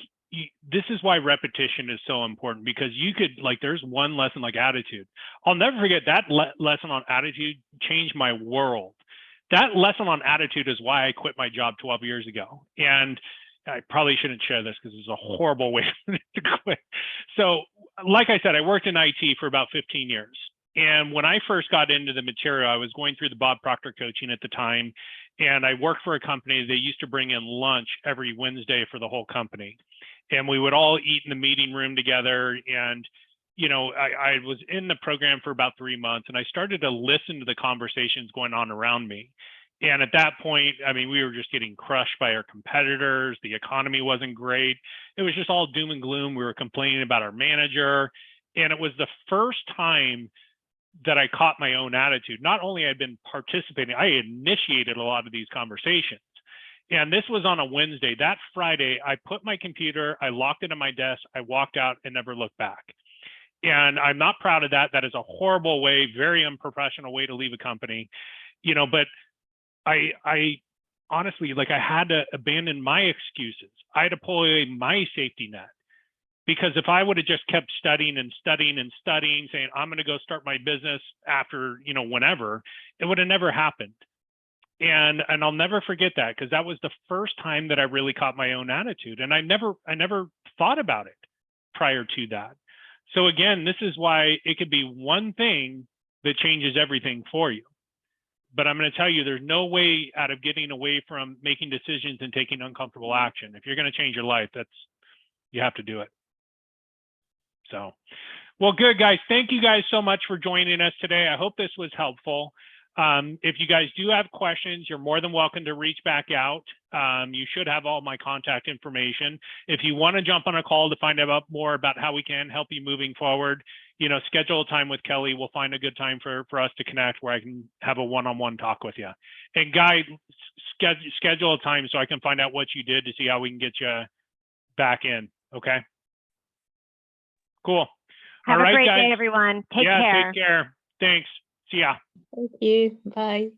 this is why repetition is so important, because you could, like, there's one lesson like attitude. I'll never forget that lesson on attitude changed my world. That lesson on attitude is why I quit my job 12 years ago. And I probably shouldn't share this because it's a horrible way to quit. So like I said, I worked in IT for about 15 years. And when I first got into the material, I was going through the Bob Proctor coaching at the time. And I worked for a company that used to bring in lunch every Wednesday for the whole company. And we would all eat in the meeting room together. And, you know, I was in the program for about 3 months, and I started to listen to the conversations going on around me. And at that point, I mean, we were just getting crushed by our competitors. The economy wasn't great. It was just all doom and gloom. We were complaining about our manager. And it was the first time that I caught my own attitude. Not only had I been participating, I initiated a lot of these conversations. And this was on a Wednesday. That Friday, I put my computer, I locked it in my desk, I walked out and never looked back. And I'm not proud of that. That is a horrible way, very unprofessional way to leave a company, you know, but I honestly, like, I had to abandon my excuses. I had to pull away my safety net, because if I would have just kept studying and studying and studying, saying, I'm going to go start my business after, you know, whenever, it would have never happened. And I'll never forget that, because that was the first time that I really caught my own attitude. And I never thought about it prior to that. So again, this is why it could be one thing that changes everything for you. But I'm going to tell you, there's no way out of getting away from making decisions and taking uncomfortable action. If you're going to change your life, you have to do it. So, well, good, guys. Thank you guys so much for joining us today. I hope this was helpful. If you guys do have questions, you're more than welcome to reach back out. You should have all my contact information. If you want to jump on a call to find out more about how we can help you moving forward, you know, schedule a time with Kelly. We'll find a good time for us to connect where I can have a one-on-one talk with you. And Guy, schedule a time so I can find out what you did to see how we can get you back in. Okay. Cool. Have all a right, great guys. day, everyone. Take care. Take care. Thanks. See ya. Thank you. Bye.